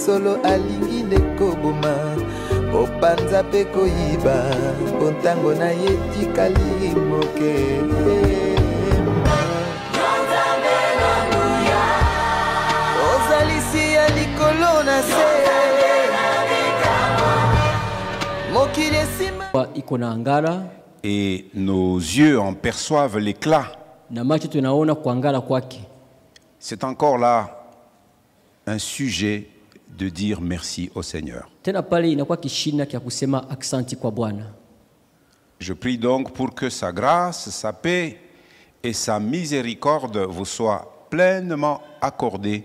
Solo alingi ndeko boma opanza pe koyiba pontango na yetikali moke ozalisi ya likolo na se mokili esima iko na angala et nos yeux en perçoivent l'éclat. na macho tunaona kuangala kwake. C'est encore là un sujet de dire merci au Seigneur. Tena pale inakuwa kishina kia kusema aksanti kwa Bwana. Je prie donc pour que sa grâce, sa paix et sa miséricorde vous soient pleinement accordées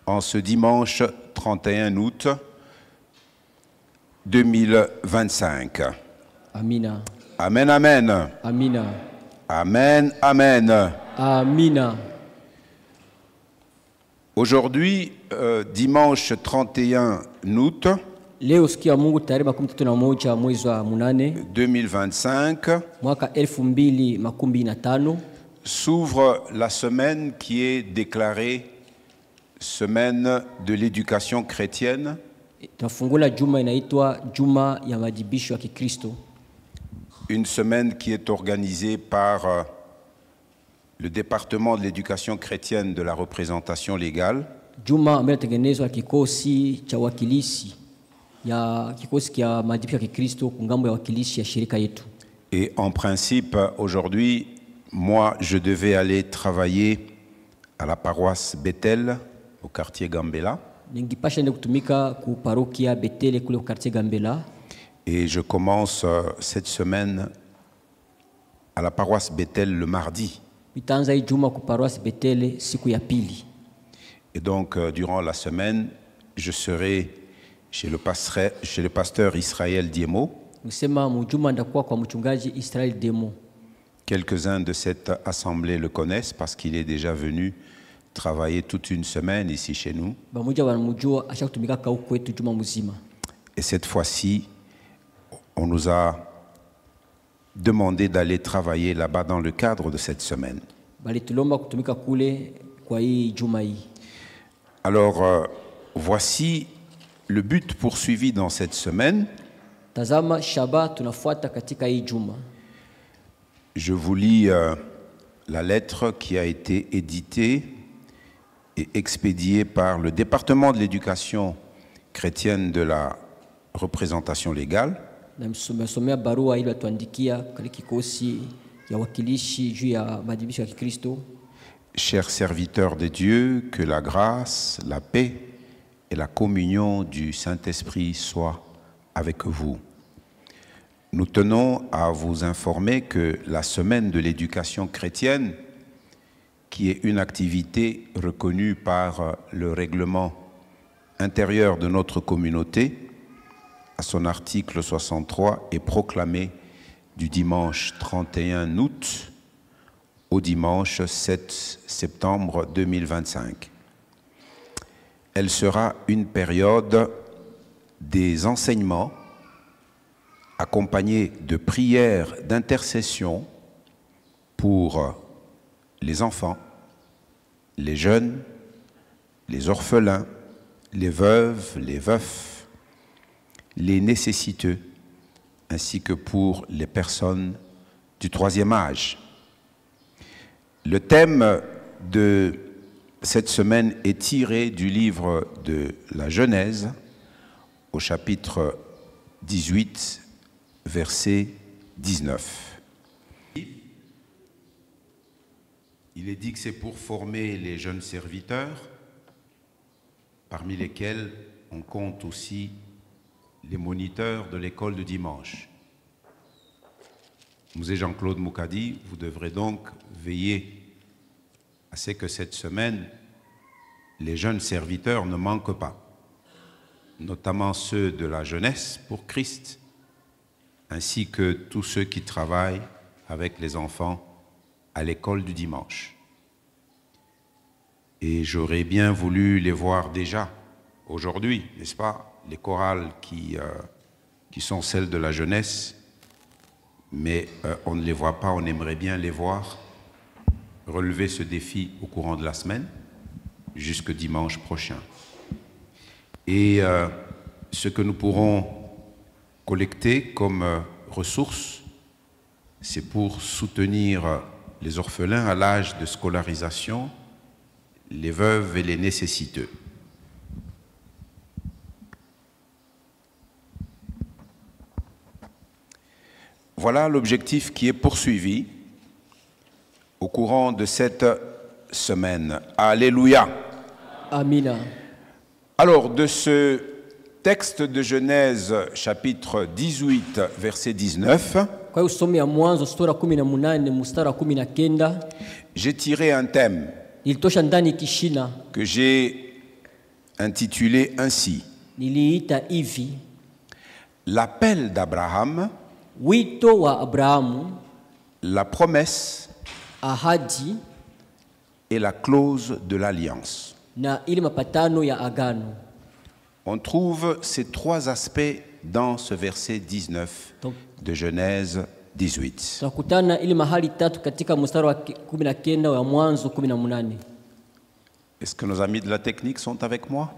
en ce dimanche 31 août 2025. Amina. Amen, amen. Amina. Amen, amen. Amina. Aujourd'hui, dimanche 31 août leo siku ya Mungu tarehe 31 mwezi wa 8 2025 mwaka 2025 s'ouvre la semaine qui est déclarée semaine de l'éducation chrétienne. Tunafungula juma inaitwa juma ya majibisho ya Kikristo. Une semaine qui est organisée par le département de l'éducation chrétienne de la représentation légale. Juma ambayo inatengenezwa kikosi cha wakilishi ya kikosi kia majibisho ya Kikristo kungambo ya wakilishi ya shirika yetu. Et en principe, aujourd'hui, moi, je devais aller travailler à la paroisse Bethel, au quartier Gambela. Ningipasha ndio kutumika ku parokia Bethel kule au quartier Gambela. Et je commence cette semaine à la paroisse Bethel le mardi. Mitanza hii juma ku paroisse Bethel siku ya pili. Et donc, durant la semaine, je serai chez le pasteur Israël Diemo. Msema mjuma ndakuwa kwa mchungaji Israel Demo. Quelques-uns de cette assemblée le connaissent parce qu'il est déjà venu travailler toute une semaine ici chez nous. Bamoja wanamjua ashakutumika kwa kwetu juma mzima. Et cette fois-ci, on nous a demandé d'aller travailler là-bas dans le cadre de cette semaine. Balitulomba kutumika kule kwa hii juma hii. Alors, voici le but poursuivi dans cette semaine. Tazama shaba tunafuata katika hii juma. Je vous lis la lettre qui a été éditée et expédiée par le département de l'éducation chrétienne de la représentation légale. Namsomea barua ile tuandikia kile kikosi ya wakilishi juu ya madibisho ya Kikristo. Chers serviteurs de Dieu, que la grâce, la paix et la communion du Saint-Esprit soient avec vous. Nous tenons à vous informer que la semaine de l'éducation chrétienne, qui est une activité reconnue par le règlement intérieur de notre communauté, à son article 63, est proclamée du dimanche 31 août au dimanche 7 septembre 2025. Elle sera une période des enseignements accompagnée de prières d'intercession pour les enfants, les jeunes, les orphelins, les veuves, les veufs, les nécessiteux, ainsi que pour les personnes du troisième âge. Le thème de cette semaine est tiré du livre de la Genèse, au chapitre 18, verset 19. Il est dit que c'est pour former les jeunes serviteurs, parmi lesquels on compte aussi les moniteurs de l'école de dimanche. Musée Jean-Claude Moukadi, vous devrez donc veiller à ce que cette semaine, les jeunes serviteurs ne manquent pas, notamment ceux de la jeunesse pour Christ, ainsi que tous ceux qui travaillent avec les enfants à l'école du dimanche. Et j'aurais bien voulu les voir déjà aujourd'hui, n'est-ce pas, les chorales qui sont celles de la jeunesse, mais on ne les voit pas, on aimerait bien les voir, relever ce défi au courant de la semaine, jusque dimanche prochain. Et ce que nous pourrons collecter comme ressources, c'est pour soutenir les orphelins à l'âge de scolarisation, les veuves et les nécessiteux. Voilà l'objectif qui est poursuivi au courant de cette semaine. Alléluia. Amina. Alors, de ce texte de Genèse, chapitre 18, verset 19, Kwa hiyo usomi ya Mwanzo sura 18 mstari wa 19 j'ai tiré un thème nilitosha ndani kishina, que j'ai intitulé ainsi: niliita hivi: l'appel d'Abraham, wito wa Abrahamu, la promesse ahadi et la clause de l'alliance. na ile mapatano ya agano. On trouve ces trois aspects dans ce verset 19 de Genèse 18. Tunakutana ile mahali tatu katika mstari wa 19 wa Mwanzo 18. Est-ce que nos amis de la technique sont avec moi?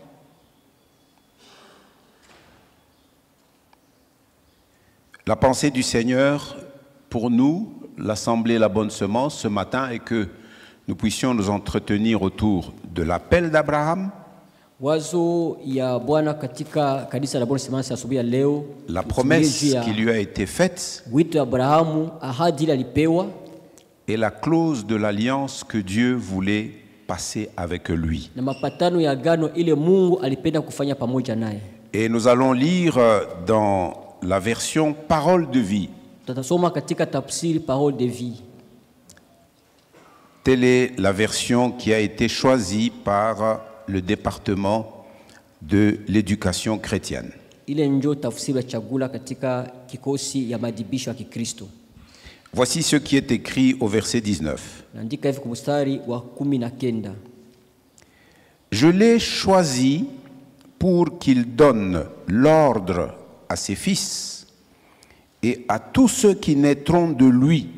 La pensée du Seigneur pour nous, l'Assemblée La Bonne Semence, ce matin, est que nous puissions nous entretenir autour de l'appel d'Abraham, Wazo ya Bwana katika kanisa la Bonne Semence asubuhi ya leo, la promesse qui lui a été faite wito ya Abrahamu, ahadi ile alipewa, et la clause de l'alliance que Dieu voulait passer avec lui. na mapatano ya agano ile Mungu alipenda kufanya pamoja naye. Et nous allons lire dans la version Parole de vie. Tutasoma katika tafsiri Parole de vie. Telle est la version qui a été choisie par le département de l'éducation chrétienne. Ile ndio tafsiri ya chagula katika kikosi ya madibisho ya Kikristo. Voici ce qui est écrit au verset 19. Naandika hivi kwa mstari wa 19. Je l'ai choisi pour qu'il donne l'ordre à ses fils et à tous ceux qui naîtront de lui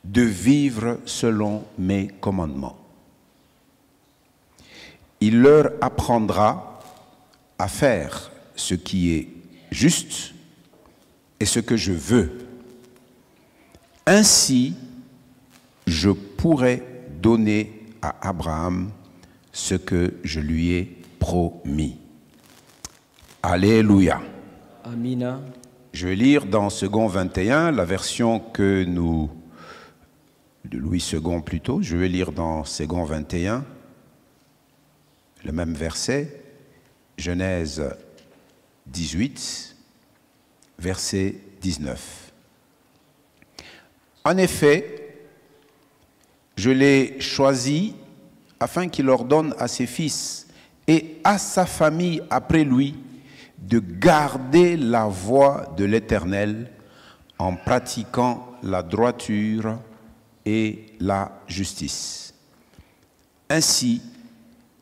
de vivre selon mes commandements. Il leur apprendra à faire ce qui est juste et ce que je veux. Ainsi, je pourrai donner à Abraham ce que je lui ai promis. Alléluia. Amina. Je vais lire dans Second 21, la version que nous... de Louis II plutôt. Je vais lire dans Second 21, le même verset, Genèse 18, verset 19. En effet, je l'ai choisi afin qu'il ordonne à ses fils et à sa famille après lui de garder la voie de l'Éternel en pratiquant la droiture et la justice. Ainsi,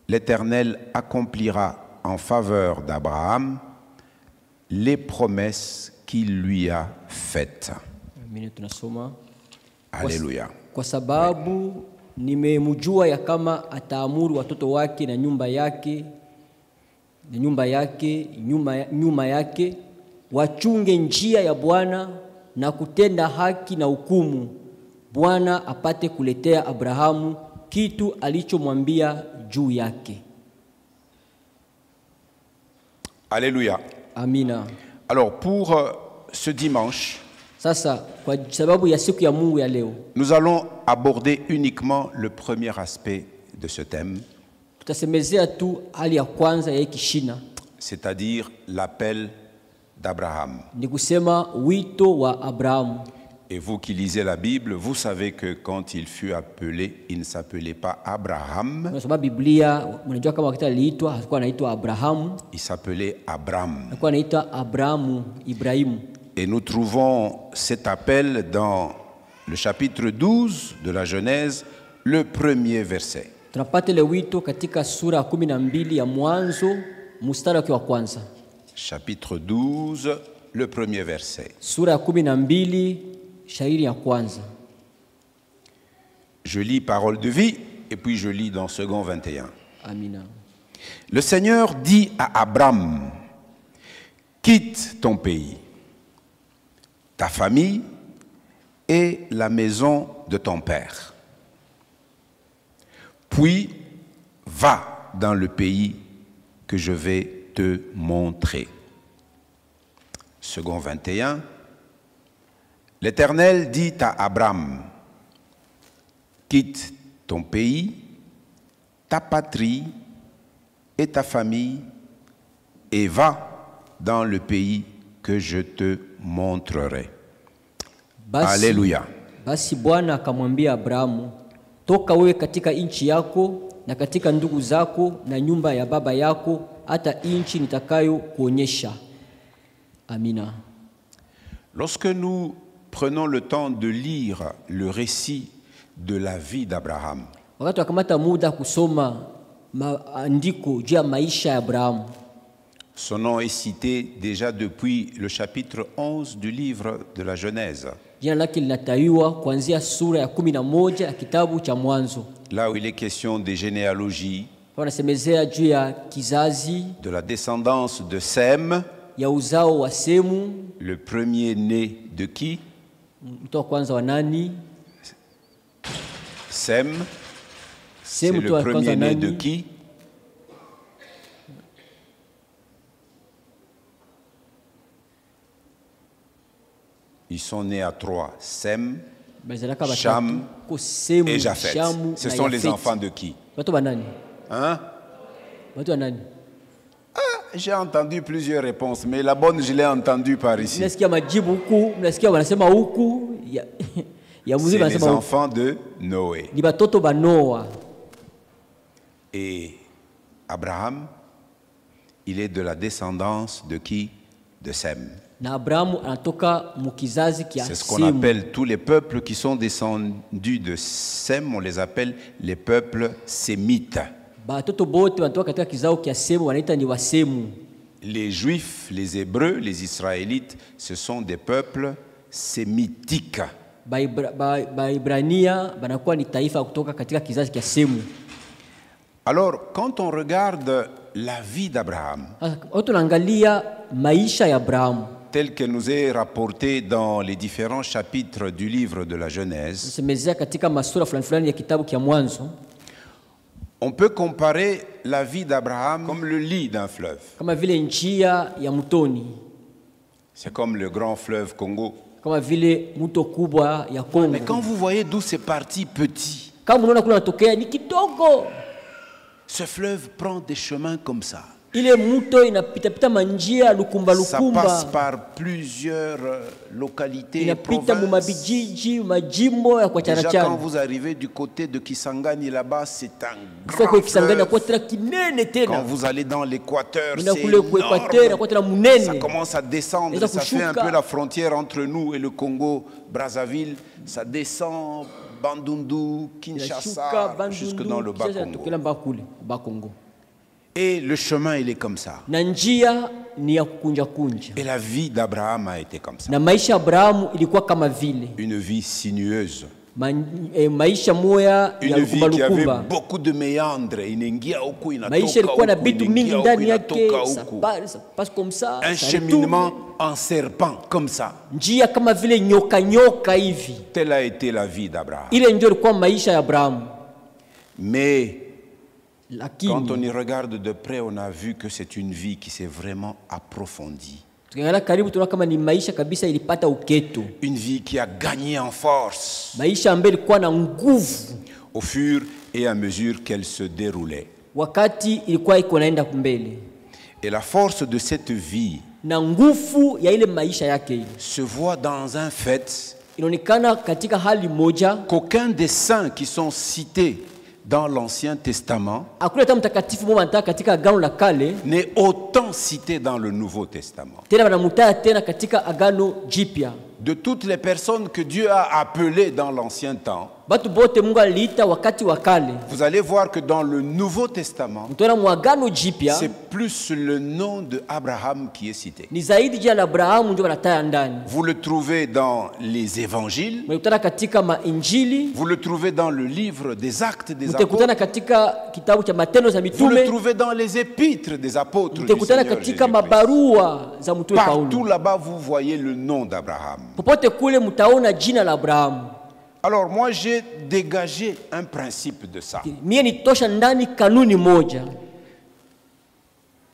l'Éternel accomplira en faveur d'Abraham les promesses qu'il lui a faites. Amina. Tunasoma Alléluia. kwa sababu nimemjua ya kama ataamuru watoto wake na nyuma yake wachunge njia ya Bwana na kutenda haki na hukumu, Bwana apate kuletea Abrahamu kitu alichomwambia juu yake. Alléluia. Amina. Alors pour ce dimanche, Sasa kwa sababu ya siku ya Mungu ya leo, nous allons aborder uniquement le premier aspect de ce thème, tutasemezea tu hali ya kwanza ya kishina, c'est-à-dire l'appel d'Abraham. ni kusema wito wa Abrahamu. Et vous qui lisez la Bible, vous savez que quand il fut appelé, il ne s'appelait pas Abraham, Unasoma Biblia, mnajua kama wakati aliitwa alikuwa anaitwa Abrahamu, il s'appelait Abram. alikuwa anaitwa Abrahamu, Ibrahimu. Et nous trouvons cet appel dans le chapitre 12 de la Genèse, le premier verset. Tunapata ile wito katika sura ya 12 ya Mwanzo, mstari wake wa kwanza. Chapitre 12, le premier verset. Sura ya 12, shairi ya kwanza. Je lis Parole de vie et puis je lis dans Second 21. Amina. Le Seigneur dit à Abram, quitte ton pays, ta famille et la maison de ton père. Puis va dans le pays que je vais te montrer. Second 21. L'Éternel dit à Abram, quitte ton pays, ta patrie et ta famille et va dans le pays que je te montrerai. Alléluia. Basi Bwana akamwambia Abrahamu, toka wewe katika nchi yako na katika ndugu zako na nyumba ya baba yako hata nchi nitakayo kuonyesha. Amina. Lorsque nous prenons le temps de lire le récit de la vie d'Abraham, Wakati wakamata muda kusoma maandiko juu ya maisha ya Abrahamu, son nom est cité déjà depuis le chapitre 11 du livre de la Genèse. jina lake linataiwa kuanzia sura ya 11 ya kitabu cha Mwanzo. Là où il est question des généalogies, Wanasemezea juu ya kizazi de la descendance de Sem, ya uzao wa Semu, le premier-né de qui? mtoto wa kwanza wa nani? Sem, c'est Semu le mtoto wa kwanza wa premier-né de nani? qui? Ils sont nés à trois, Sem, Bazalaka batatu, Cham ko Semu, et Japheth. Shamu Ce na sont les Yafeti. enfants de qui? Watu wa nani? Hein? Watu wa nani? J'ai entendu plusieurs réponses, mais la bonne, je l'ai entendue par ici. Mnasikia majibu huku, mnasikia wanasema huku, ya mzuri C'est les wanasema huku. enfants de Noé. Ni batoto ba Noa. Et Abraham, il est de la descendance de qui? De Sem. Na Abrahamu anatoka mukizazi kia C'est ce qu'on Semu. appelle tous les peuples qui sont descendus de Sem, on les appelle les peuples sémites. Batoto bote wanatoka katika kizao kia Semu wanaita ni Wasemu. Les Juifs, les Hébreux, les Israélites, ce sont des peuples sémitiques. Baibrania banakuwa ni taifa kutoka katika kizazi kia Semu. Alors, quand on regarde la vie d'Abraham, Watu naangalia maisha ya Abrahamu. tel que nous est rapporté dans les différents chapitres du livre de la Genèse, Semezea katika masura fulani fulani ya kitabu kia Mwanzo. on peut comparer la vie d'Abraham comme le lit d'un fleuve. Kama vile njia ya mtoni. C'est comme le grand fleuve Congo. Kama vile mto kubwa ya Kongo. Mais quand vous voyez d'où c'est parti petit, Kama unaona kule natokea ni kidogo. ce fleuve prend des chemins comme ça. Ile mto inapita manjia lukumba Ça lukumba. passe par plusieurs localités et Inapita mu provinces. mabijiji, majimbo ya kwa Déjà, quand chana. vous arrivez du côté de Kisangani, là-bas, c'est un Kwa grand Kisangani kwa fleuve. tena kinene Quand tena. vous allez dans l'équateur, Nina c'est kule kwa Equateur énorme. kwa tena Ça munene. commence à descendre, Eza ça fait un kushuka. peu la frontière entre nous et le Congo, Brazzaville. Ça descend Bandundu, Kinshasa, jusque dans le Bas-Congo. Tokela mbaka kule, Bas-Congo. Et le chemin, il est comme ça. Na njia ni ya kukunja kunja. Et la vie d'Abraham a été comme ça. Na maisha ya Abrahamu ilikuwa kama vile. Une vie sinueuse. Maisha moya ya Une vie lukumba qui avait lukumba. beaucoup de méandres. Inaingia huku, Maisha inatoka ilikuwa na huku, vitu mingi inaingia huku, ndani yake, inatoka ça huku. passe comme ça. Un ça cheminement retourne. en serpent, comme ça. Njia kama vile nyoka nyoka hivi. Telle a été la vie d'Abraham. Ile ndio ilikuwa maisha ya Abrahamu. Mais quand on Lakini y regarde de près, on a vu que c'est une vie qui s'est vraiment approfondie. tukiangalia karibu tunaona kama ni maisha kabisa ilipata uketo. Une vie qui a gagné en force Maisha ambayo ilikuwa na nguvu au fur et à mesure qu'elle se déroulait. wakati ilikuwa iko naenda mbele. Et la force de cette vie Na nguvu ya ile maisha yake se voit dans un fait inaonekana katika hali moja qu'aucun des saints qui sont cités dans l'Ancien Testament hakuna hata mtakatifu mmoja anataka katika agano la kale n'est autant cité dans le Nouveau Testament. tena wanamtaja tena katika agano jipya. De toutes les personnes que Dieu a appelées dans l'Ancien temps, Batu bote Mungu aliita wakati wa kale, vous allez voir que dans le Nouveau Testament, mtaona mwagano jipya c'est plus le nom de Abraham qui est cité. ni zaidi jina la Abrahamu ndio wanataja ndani. Vous le trouvez dans les évangiles, Mtakutana katika mainjili, vous le trouvez dans le livre des Actes des mtakutana Apôtres, katika kitabu cha Matendo za vous le Mitume, trouvez dans les épîtres des apôtres du mtakutana Seigneur katika Jésus-Christ. mabarua za mtume Partout Paulo. là-bas, vous voyez le nom d'Abraham. Popote kule mtaona jina la Abrahamu. Alors moi, j'ai dégagé un principe de ça. Mie nitosha ndani kanuni moja.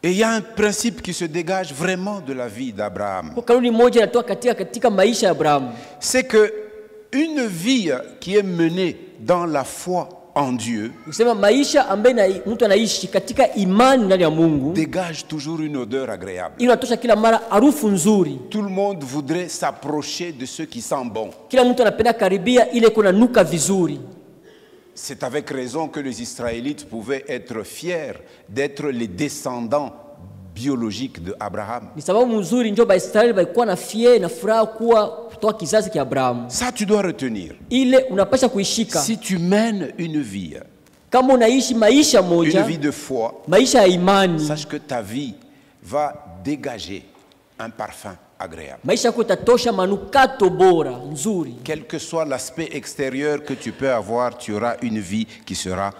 Et il y a un principe qui se dégage vraiment de la vie d'Abraham. Kwa kanuni moja inatoka katika maisha ya Abrahamu. C'est que une vie qui est menée dans la foi en Dieu Usema maisha ambaye mtu anaishi katika imani ndani ya Mungu dégage toujours une odeur agréable. inatosha kila mara harufu nzuri. Tout le monde voudrait s'approcher de ce qui sent bon. Kila mtu anapenda karibia ile kuna nuka vizuri. C'est avec raison que les Israélites pouvaient être fiers d'être les descendants biologiques d'Abraham. Ni sababu nzuri ndio Waisraeli walikuwa na fie na furaha kuwa kutoka kizazi cha Abrahamu. Ça, tu dois retenir. Ile unapasha kuishika. Si tu mènes une vie, Kama unaishi maisha une moja, vie de foi, maisha ya imani, sache que ta vie va dégager un parfum agréable. maisha yako itatosha manukato bora nzuri. Quel que soit l'aspect extérieur que tu peux avoir, tu auras une vie qui sera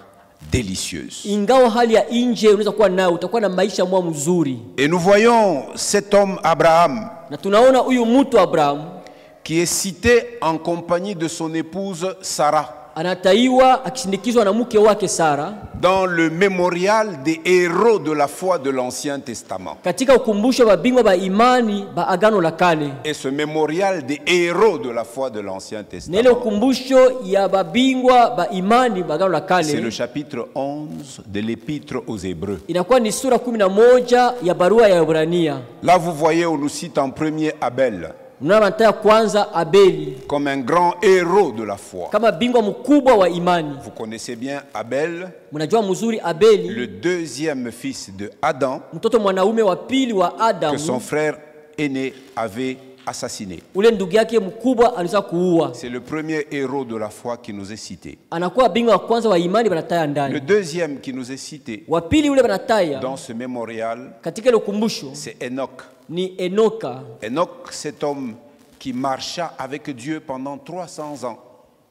délicieuse. Ingawa hali ya nje unaweza kuwa nayo, utakuwa na maisha mwa mzuri. Et nous voyons cet homme Abraham Na tunaona huyu mtu Abrahamu qui est cité en compagnie de son épouse Sarah anataiwa akisindikizwa na mke wake Sara dans le mémorial des héros de la foi de l'Ancien Testament. katika ukumbusho wa bingwa ba imani ba agano la kale. Et ce mémorial des héros de la foi de l'Ancien Na ile Testament, ukumbusho ya babingwa ba imani ba agano la c'est le kale chapitre 11 de l'Épître aux Hébreux. inakuwa ni sura 11 ya barua ya Ibrania. Là, vous voyez, on nous cite en premier Abel Mnaona anataya kwanza Abeli comme un grand héros de la foi. kama bingwa mkubwa wa imani. Vous connaissez bien Abel, Mnajua mzuri Abeli, le deuxième fils de Adam, mtoto mwanaume wa pili wa que son Adamu, frère aîné avait assassiné. ule ndugu yake mkubwa aliweza kuua. C'est le premier héros de la foi qui nous est cité. Anakuwa bingwa wa kwanza wa imani banataya Le ndani. deuxième qui nous est cité Wa pili ule banataya dans ce mémorial, katika ile ukumbusho c'est Enoch. ni Enoka. Enoch, cet homme qui marcha avec Dieu pendant 300 ans.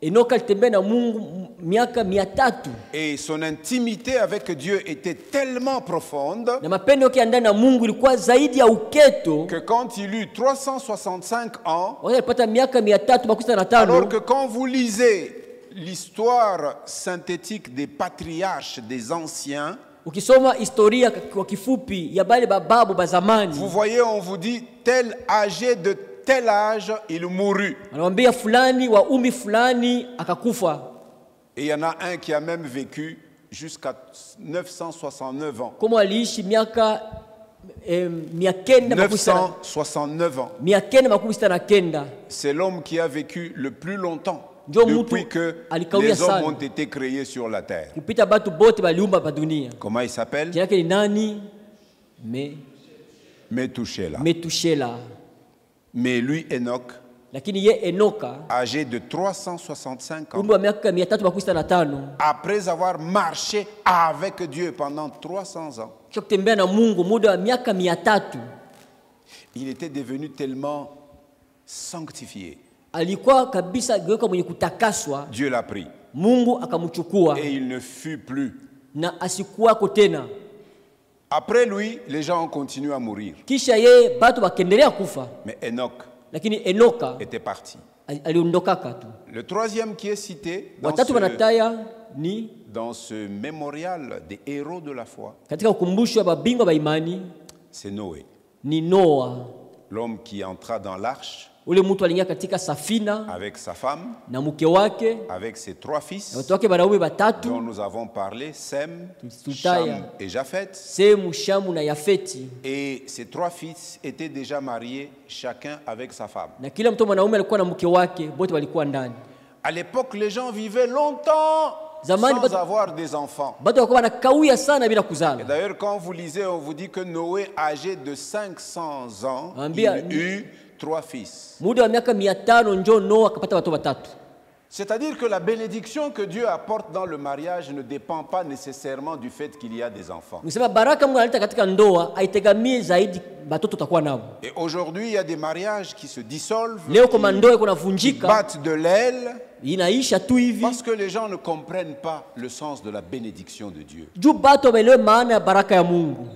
Enoka alitembea na Mungu miaka 300 Et son intimité avec Dieu était tellement profonde na mapendo yake ya ndani na Mungu ilikuwa zaidi ya uketo. que quand il eut 365 ans, Wakati alipata miaka 365, alors que quand vous lisez l'histoire synthétique des patriarches, des anciens, ukisoma historia kwa kifupi ya bale bababu ba zamani, vous voyez, on vous dit, tel âgé de tel âge, il mourut. anamwambia fulani wa umri fulani akakufa. Et il y en a un qui a même vécu jusqu'à 969 ans. Kama aliishi miaka 969 ans. 969. C'est l'homme qui a vécu le plus longtemps Ndio depuis mtu que alikawia les hommes sana. ont été créés sur la terre. Kupita batu bote baliumba pa dunia. Comment il s'appelle? Jina yake ni nani? Methuselah. Metushela. Mais lui, Enoch, Lakini ye Enoka âgé de 365 ans, umri wa miaka 365 après avoir marché avec Dieu pendant 300 ans, kisha kutembea na Mungu muda wa miaka 300, il était devenu tellement sanctifié. alikuwa kabisa geuka mwenye kutakaswa. Dieu l'a pris Mungu akamchukua et il ne fut plus. na asikuwako tena. Après lui, les gens ont continué à mourir. Kisha ye batu bakendelea kufa, Mais Enoch lakini Enoka était parti. aliondokaka tu. Le troisième qui est cité dans Watatu wanataya ni ce mémorial des héros de la foi, katika ukumbusho wa babingwa ba imani c'est Noé. ni Noa. l'homme qui entra dans l'arche ule mtu aliingia katika safina avec sa femme, na mke wake avec ses 3 na fils watoto wake wanaume dont watatu, nous avons parlé, Sem, Tutaya. Cham et Japheth. Semu, Shamu na Yafeti, Et ces 3 fils étaient déjà mariés, chacun avec sa femme. na kila mtu mwanaume alikuwa na mke wake, wote walikuwa ndani. À l'époque, les gens vivaient longtemps Zamani sans batu- avoir des enfants. Bado walikuwa wanakawia sana bila Et kuzala. d'ailleurs, quand vous lisez, on vous dit que Noé, âgé de 500 ans, Ambia- il eut 3 fils. Muda wa miaka 500 njoo Noa akapata watoto watatu. C'est-à-dire que la bénédiction que Dieu apporte dans le mariage ne dépend pas nécessairement du fait qu'il y a des enfants. Nisema baraka Mungu analeta katika ndoa haitegemei zaidi watoto utakuwa nao. Et aujourd'hui, il y a des mariages qui se dissolvent, Leo kama ndoa iko qui navunjika, battent de l'aile, inaisha tu hivi parce que les gens ne comprennent pas le sens de la bénédiction de Dieu. juu batu wameelewe maana ya baraka ya Mungu.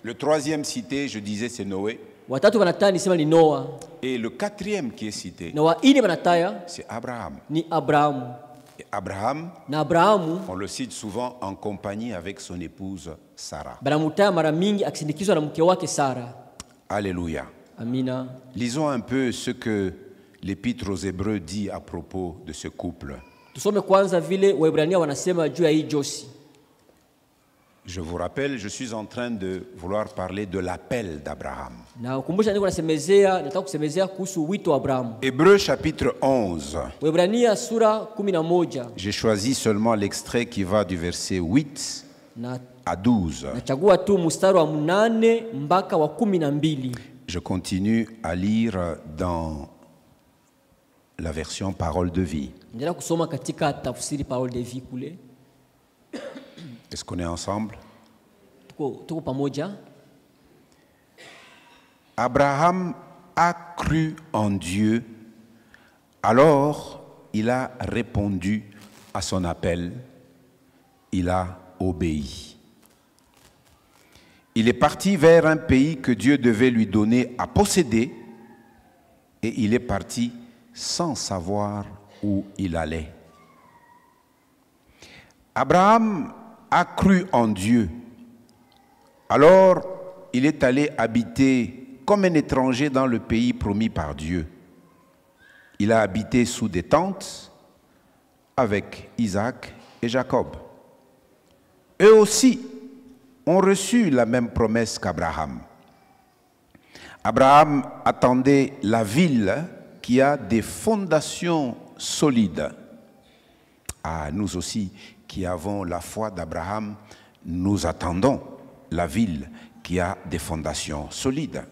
Le 3e cité, je disais, c'est Noé. Watatu wanataya nisema ni Noa, Et le 4e qui est cité, na wa ine wanataya c'est Abraham. ni Abrahamu. Et Abraham, Na Abrahamu on le cite souvent en compagnie avec son épouse Sarah. banamutaya mara mingi akisindikizwa na mke wake Sara. Alléluia. Amina. Lisons un peu ce que l'Épître aux Hébreux dit à propos de ce couple. Tusome kwanza vile Waebrania wanasema juu ya hii Josi. Je vous rappelle, je suis en train de vouloir parler de l'appel d'Abraham. Na ukumbusha niko nataka kusemezea kuhusu wito wa Abrahamu. Hébreux chapitre 11. Waebrania sura 11 J'ai choisi seulement l'extrait qui va du verset 8 na à 12. nachagua tu mstari wa 8 mpaka wa 12. Je continue à lire dans la version Parole de vie. Ndio kusoma katika tafsiri Parole de vie kule. Est-ce qu'on est ensemble? Tuko pamoja. Abraham a cru en Dieu, alors il a répondu à son appel, il a obéi. Il est parti vers un pays que Dieu devait lui donner à posséder et il est parti sans savoir où il allait. Abraham a cru en Dieu. Alors, il est allé habiter comme un étranger dans le pays promis par Dieu. Il a habité sous des tentes avec Isaac et Jacob. Eux aussi ont reçu la même promesse qu'Abraham. Abraham attendait la ville qui a des fondations solides. Ah, nous aussi qui avons la foi d'Abraham, nous attendons la ville qui a des fondations solides.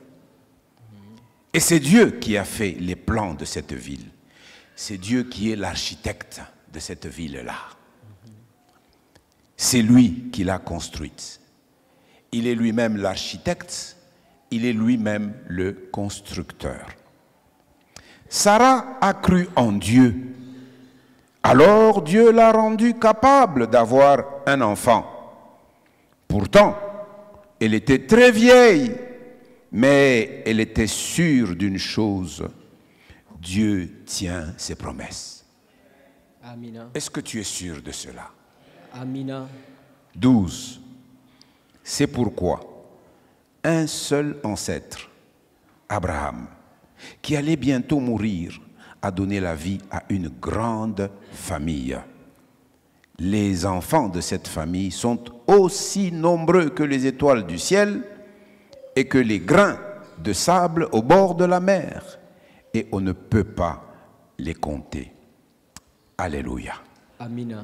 Et c'est Dieu qui a fait les plans de cette ville. C'est Dieu qui est l'architecte de cette ville-là. C'est lui qui l'a construite. Il est lui-même l'architecte, il est lui-même le constructeur. Sarah a cru en Dieu. Alors Dieu l'a rendue capable d'avoir un enfant. Pourtant, elle était très vieille, mais elle était sûre d'une chose. Dieu tient ses promesses. Amina. Est-ce que tu es sûr de cela? Amina. 12. C'est pourquoi un seul ancêtre, Abraham, qui allait bientôt mourir, a donné la vie à une grande famille. Les enfants de cette famille sont aussi nombreux que les étoiles du ciel et que les grains de sable au bord de la mer, et on ne peut pas les compter. Alléluia. Amina.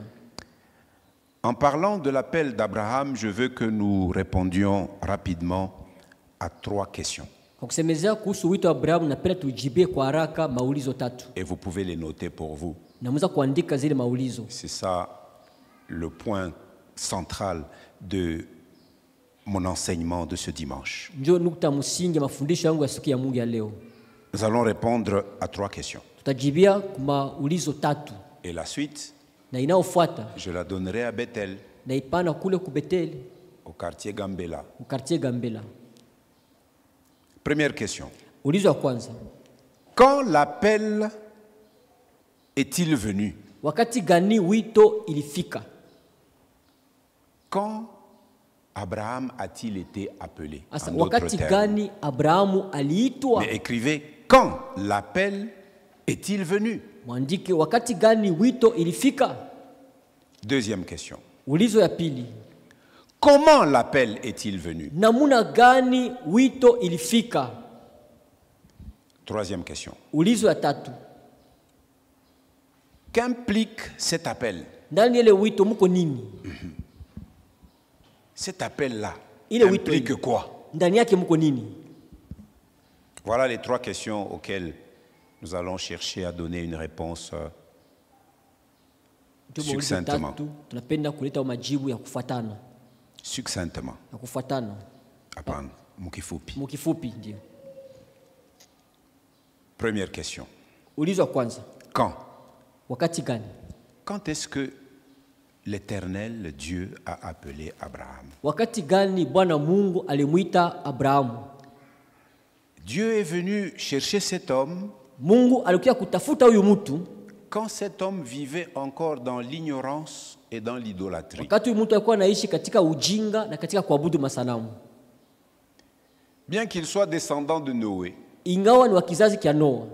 En parlant de l'appel d'Abraham, je veux que nous répondions rapidement à 3 questions. Kwa kusemezea kuhusu wito wa Abrahamu napenda tujibie kwa haraka maulizo 3. Et vous pouvez les noter pour vous. Naweza kuandika zile maulizo. C'est ça le point central de mon enseignement de ce dimanche. Ndio nukta msingi mafundisho yangu ya siku ya Mungu ya leo. Nous allons répondre à 3 questions. Tutajibia kwa maulizo 3. Et la suite, Na inayofuata je la donnerai à Bethel, na ipana kule ku Beteli, au quartier Gambela. ku quartier Gambela. Première question. Ulizo wa kwanza. Quand l'appel est-il venu? Wakati gani wito ilifika? Quand Abraham a-t-il été appelé? Asa En d'autres wakati termes. gani Abrahamu aliitwa? Mais écrivez, quand l'appel est-il venu? Mwandike wakati gani wito ilifika? Deuxième question. Ulizo ya pili, Comment l'appel est-il venu? namuna gani wito ilifika? Troisième question. Ulizo ya tatu, Qu'implique cet appel? ndani ile wito muko nini? Cet appel-là Il est wito implique hii. quoi? Ndani yake muko nini? Voilà les trois questions auxquelles nous allons chercher à donner une réponse Ndio maulizo Succinctement. tatu, tunapenda kuleta majibu ya kufuatana. succinctement. Ya kufuatana. Hapana, mukifupi. Mukifupi ndio. Première question. Ulizo wa kwanza, Quand? wakati gani? Quand est-ce que l'Éternel Dieu a appelé Abraham? Wakati gani Bwana Mungu alimuita Abrahamu? Dieu est venu chercher cet homme Mungu alikuja kutafuta huyu mtu quand cet homme vivait encore dans l'ignorance et dans l'idolâtrie. wakati huyu mtu alikuwa anaishi katika ujinga na katika kuabudu masanamu. Bien qu'il soit descendant de Noé, Ingawa ni wa kizazi cha Noa,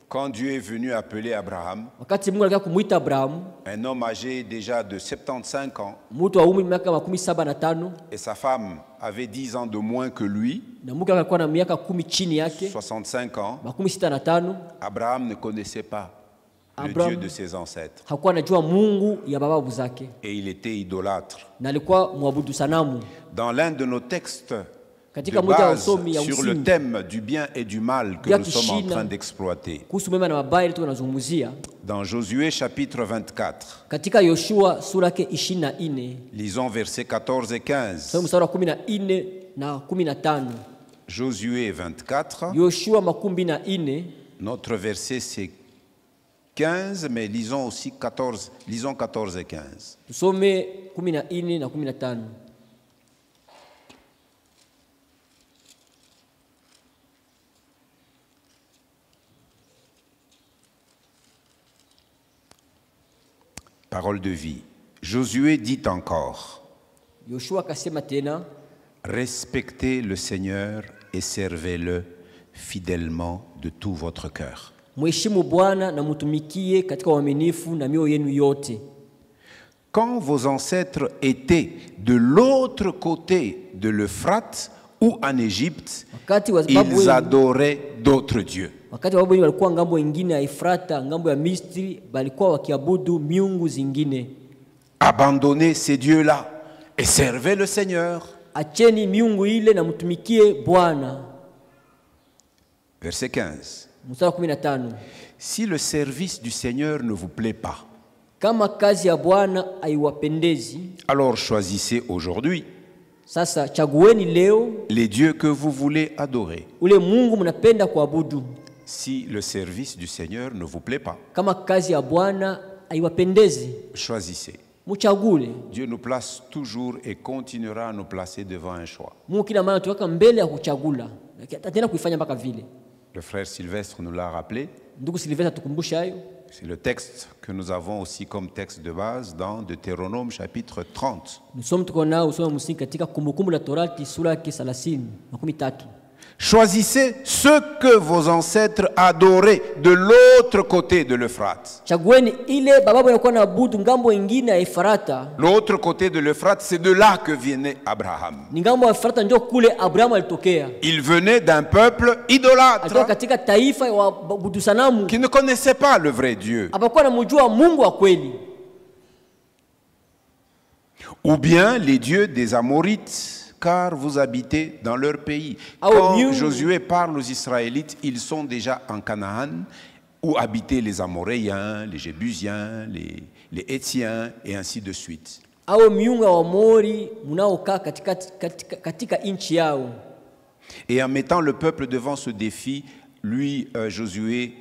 quand Dieu est venu appeler Abraham, wakati Mungu alikuja kumuita Abrahamu, un homme âgé déjà de 75 ans, mtu wa umri miaka 75 et sa femme avait 10 ans de moins que lui, na mke alikuwa na miaka 10 chini yake, 65 ans, 65. Abraham ne connaissait pas le Abraham Dieu de ses ancêtres. hakuwa anajua Mungu ya bababu zake Et il était idolâtre. na alikuwa muabudu sanamu. Dans l'un de nos textes Katika de moja wa base usomi ya sur le msingi thème du bien et du mal que ya nous sommes en kishina train d'exploiter, kuhusu mema na mabaya ile tunazungumzia dans Josué chapitre 24, katika Yoshua sura yake 24, lisons versets 14 et 15. sura mstari wa 14 na 15. Josué 24, Yoshua 24, notre verset c'est 15, mais lisons aussi 14, lisons 14 et 15. tusome 14 na 15. Parole de vie. Josué dit encore, Yoshua akasema tena, respectez le Seigneur et servez-le fidèlement de tout votre cœur. mheshimu Bwana na mtumikie katika uaminifu na mioyo yenu yote. Quand vos ancêtres étaient de l'autre côté de l'Euphrate ou en Égypte, Wakati wa babu ils wenu, adoraient d'autres dieux. wakati wa babu wenu walikuwa ngambo ingine ya Efrata, ngambo ya Misri, balikuwa wakiabudu miungu zingine. Abandonnez ces dieux-là et servez le Seigneur. Acheni miungu ile na mtumikie Bwana. Verset 15. Mstari wa 15. Si le service du Seigneur ne vous plaît pas, Kama kazi ya Bwana haiwapendezi, alors choisissez aujourd'hui sasa chagueni leo les dieux que vous voulez adorer. ule Mungu mnapenda kuabudu. Si le service du Seigneur ne vous plaît pas, Kama kazi ya Bwana haiwapendezi, choisissez. mchagule. Dieu nous place toujours et continuera à nous placer devant un choix. Mungu kila mara tuweka mbele ya kuchagula. Tena kuifanya mpaka vile. Le frère Sylvestre nous l'a rappelé. Ndugu Silvestre tukumbusha hayo. C'est le texte que nous avons aussi comme texte de base dans Deutéronome chapitre 30. Msomo tuko nao usome msingi katika Kumbukumbu la Torati sura yake 30:13. Choisissez ce que vos ancêtres adoraient de l'autre côté de l'Euphrate. Chagueni ile bababu walikuwa naabudu ngambo ingine ya Efrata. L'autre côté de l'Euphrate, c'est de là que venait Abraham. Ni ngambo ya Efrata ndio kule Abrahamu alitokea. Il venait d'un peuple Alikuwa idolâtre katika taifa ya waabudu sanamu. qui ne connaissait pas le vrai Dieu. Hapakuwa anamjua Mungu wa kweli. Ou bien les dieux des Amorites, car vous habitez dans leur pays. Ah, Quand mieux. Josué parle aux Israélites, ils sont déjà en Canaan, où habitaient les Amoréens, les Jébusiens, les Hétiens, et ainsi de suite. Au miungu wa Amori munaokaa katika nchi yao. Et en mettant le peuple devant ce défi, lui, Josué,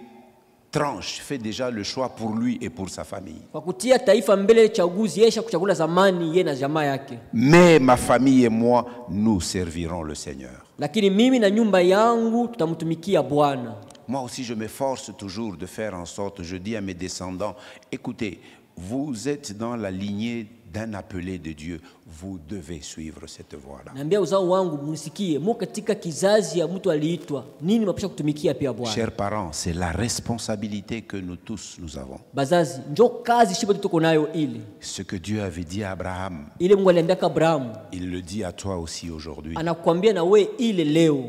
tranche, fait déjà le choix pour lui et pour sa famille. Kwa kutia taifa mbele chaguzi, yesha kuchagula zamani yeye na jamaa yake. Mais ma famille et moi, nous servirons le Seigneur. Lakini mimi na nyumba yangu tutamtumikia Bwana. Moi aussi, je m'efforce toujours de faire en sorte, je dis à mes descendants, écoutez, vous êtes dans la lignée d'un appelé de Dieu. Vous devez suivre cette voie-là. Naambia uzao wangu mnisikie, mu katika kizazi ya mtu aliitwa. Nini mapasha kutumikia pia Bwana? Chers parents, c'est la responsabilité que nous avons. Bazazi, njoo kazi shiba tuko nayo ile. Ce que Dieu avait dit à Abraham, Ile Mungu aliambia Abrahamu, il le dit à toi aussi aujourd'hui. anakuambia na we ile leo.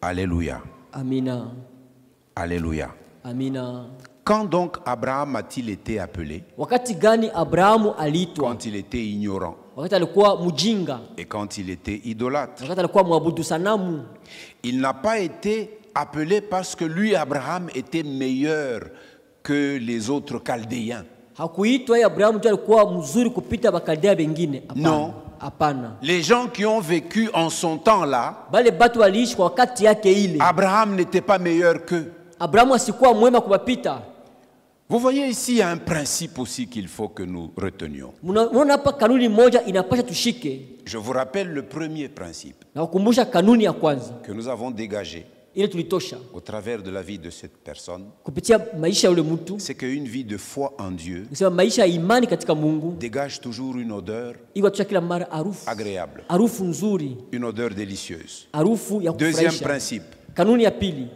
Alléluia. Amina. Alléluia. Amina. Quand donc Abraham a-t-il été appelé? Wakati gani Abrahamu aliitwa? Quand il était ignorant Wakati alikuwa mjinga, et quand il était idolâtre. wakati alikuwa mwabudu sanamu. Il n'a pas été appelé parce que lui, Abraham, était meilleur que les autres Chaldéens. Hakuitwa yeye Abrahamu ndio alikuwa mzuri kupita bakaldea wengine. Non. Hapana. Les gens qui ont vécu en son temps-là, Bale batu waliishi kwa wakati yake ile. Abraham n'était pas meilleur qu'eux. Abrahamu asikuwa mwema kubapita. Vous voyez ici, il y a un principe aussi qu'il faut que nous retenions. Unaona hapa kanuni moja inapasha tushike. Je vous rappelle le premier principe Na kukumbusha kanuni ya kwanza que nous avons dégagé ile tulitosha au travers de la vie de cette personne, kupitia maisha ya yule mtu. c'est qu'une vie de foi en Dieu Nisema maisha ya imani katika Mungu dégage toujours une odeur iko tucha kila mara harufu. agréable, Harufu nzuri, une odeur délicieuse. harufu ya Deuxième kufurahisha. principe, Kanuni ya pili,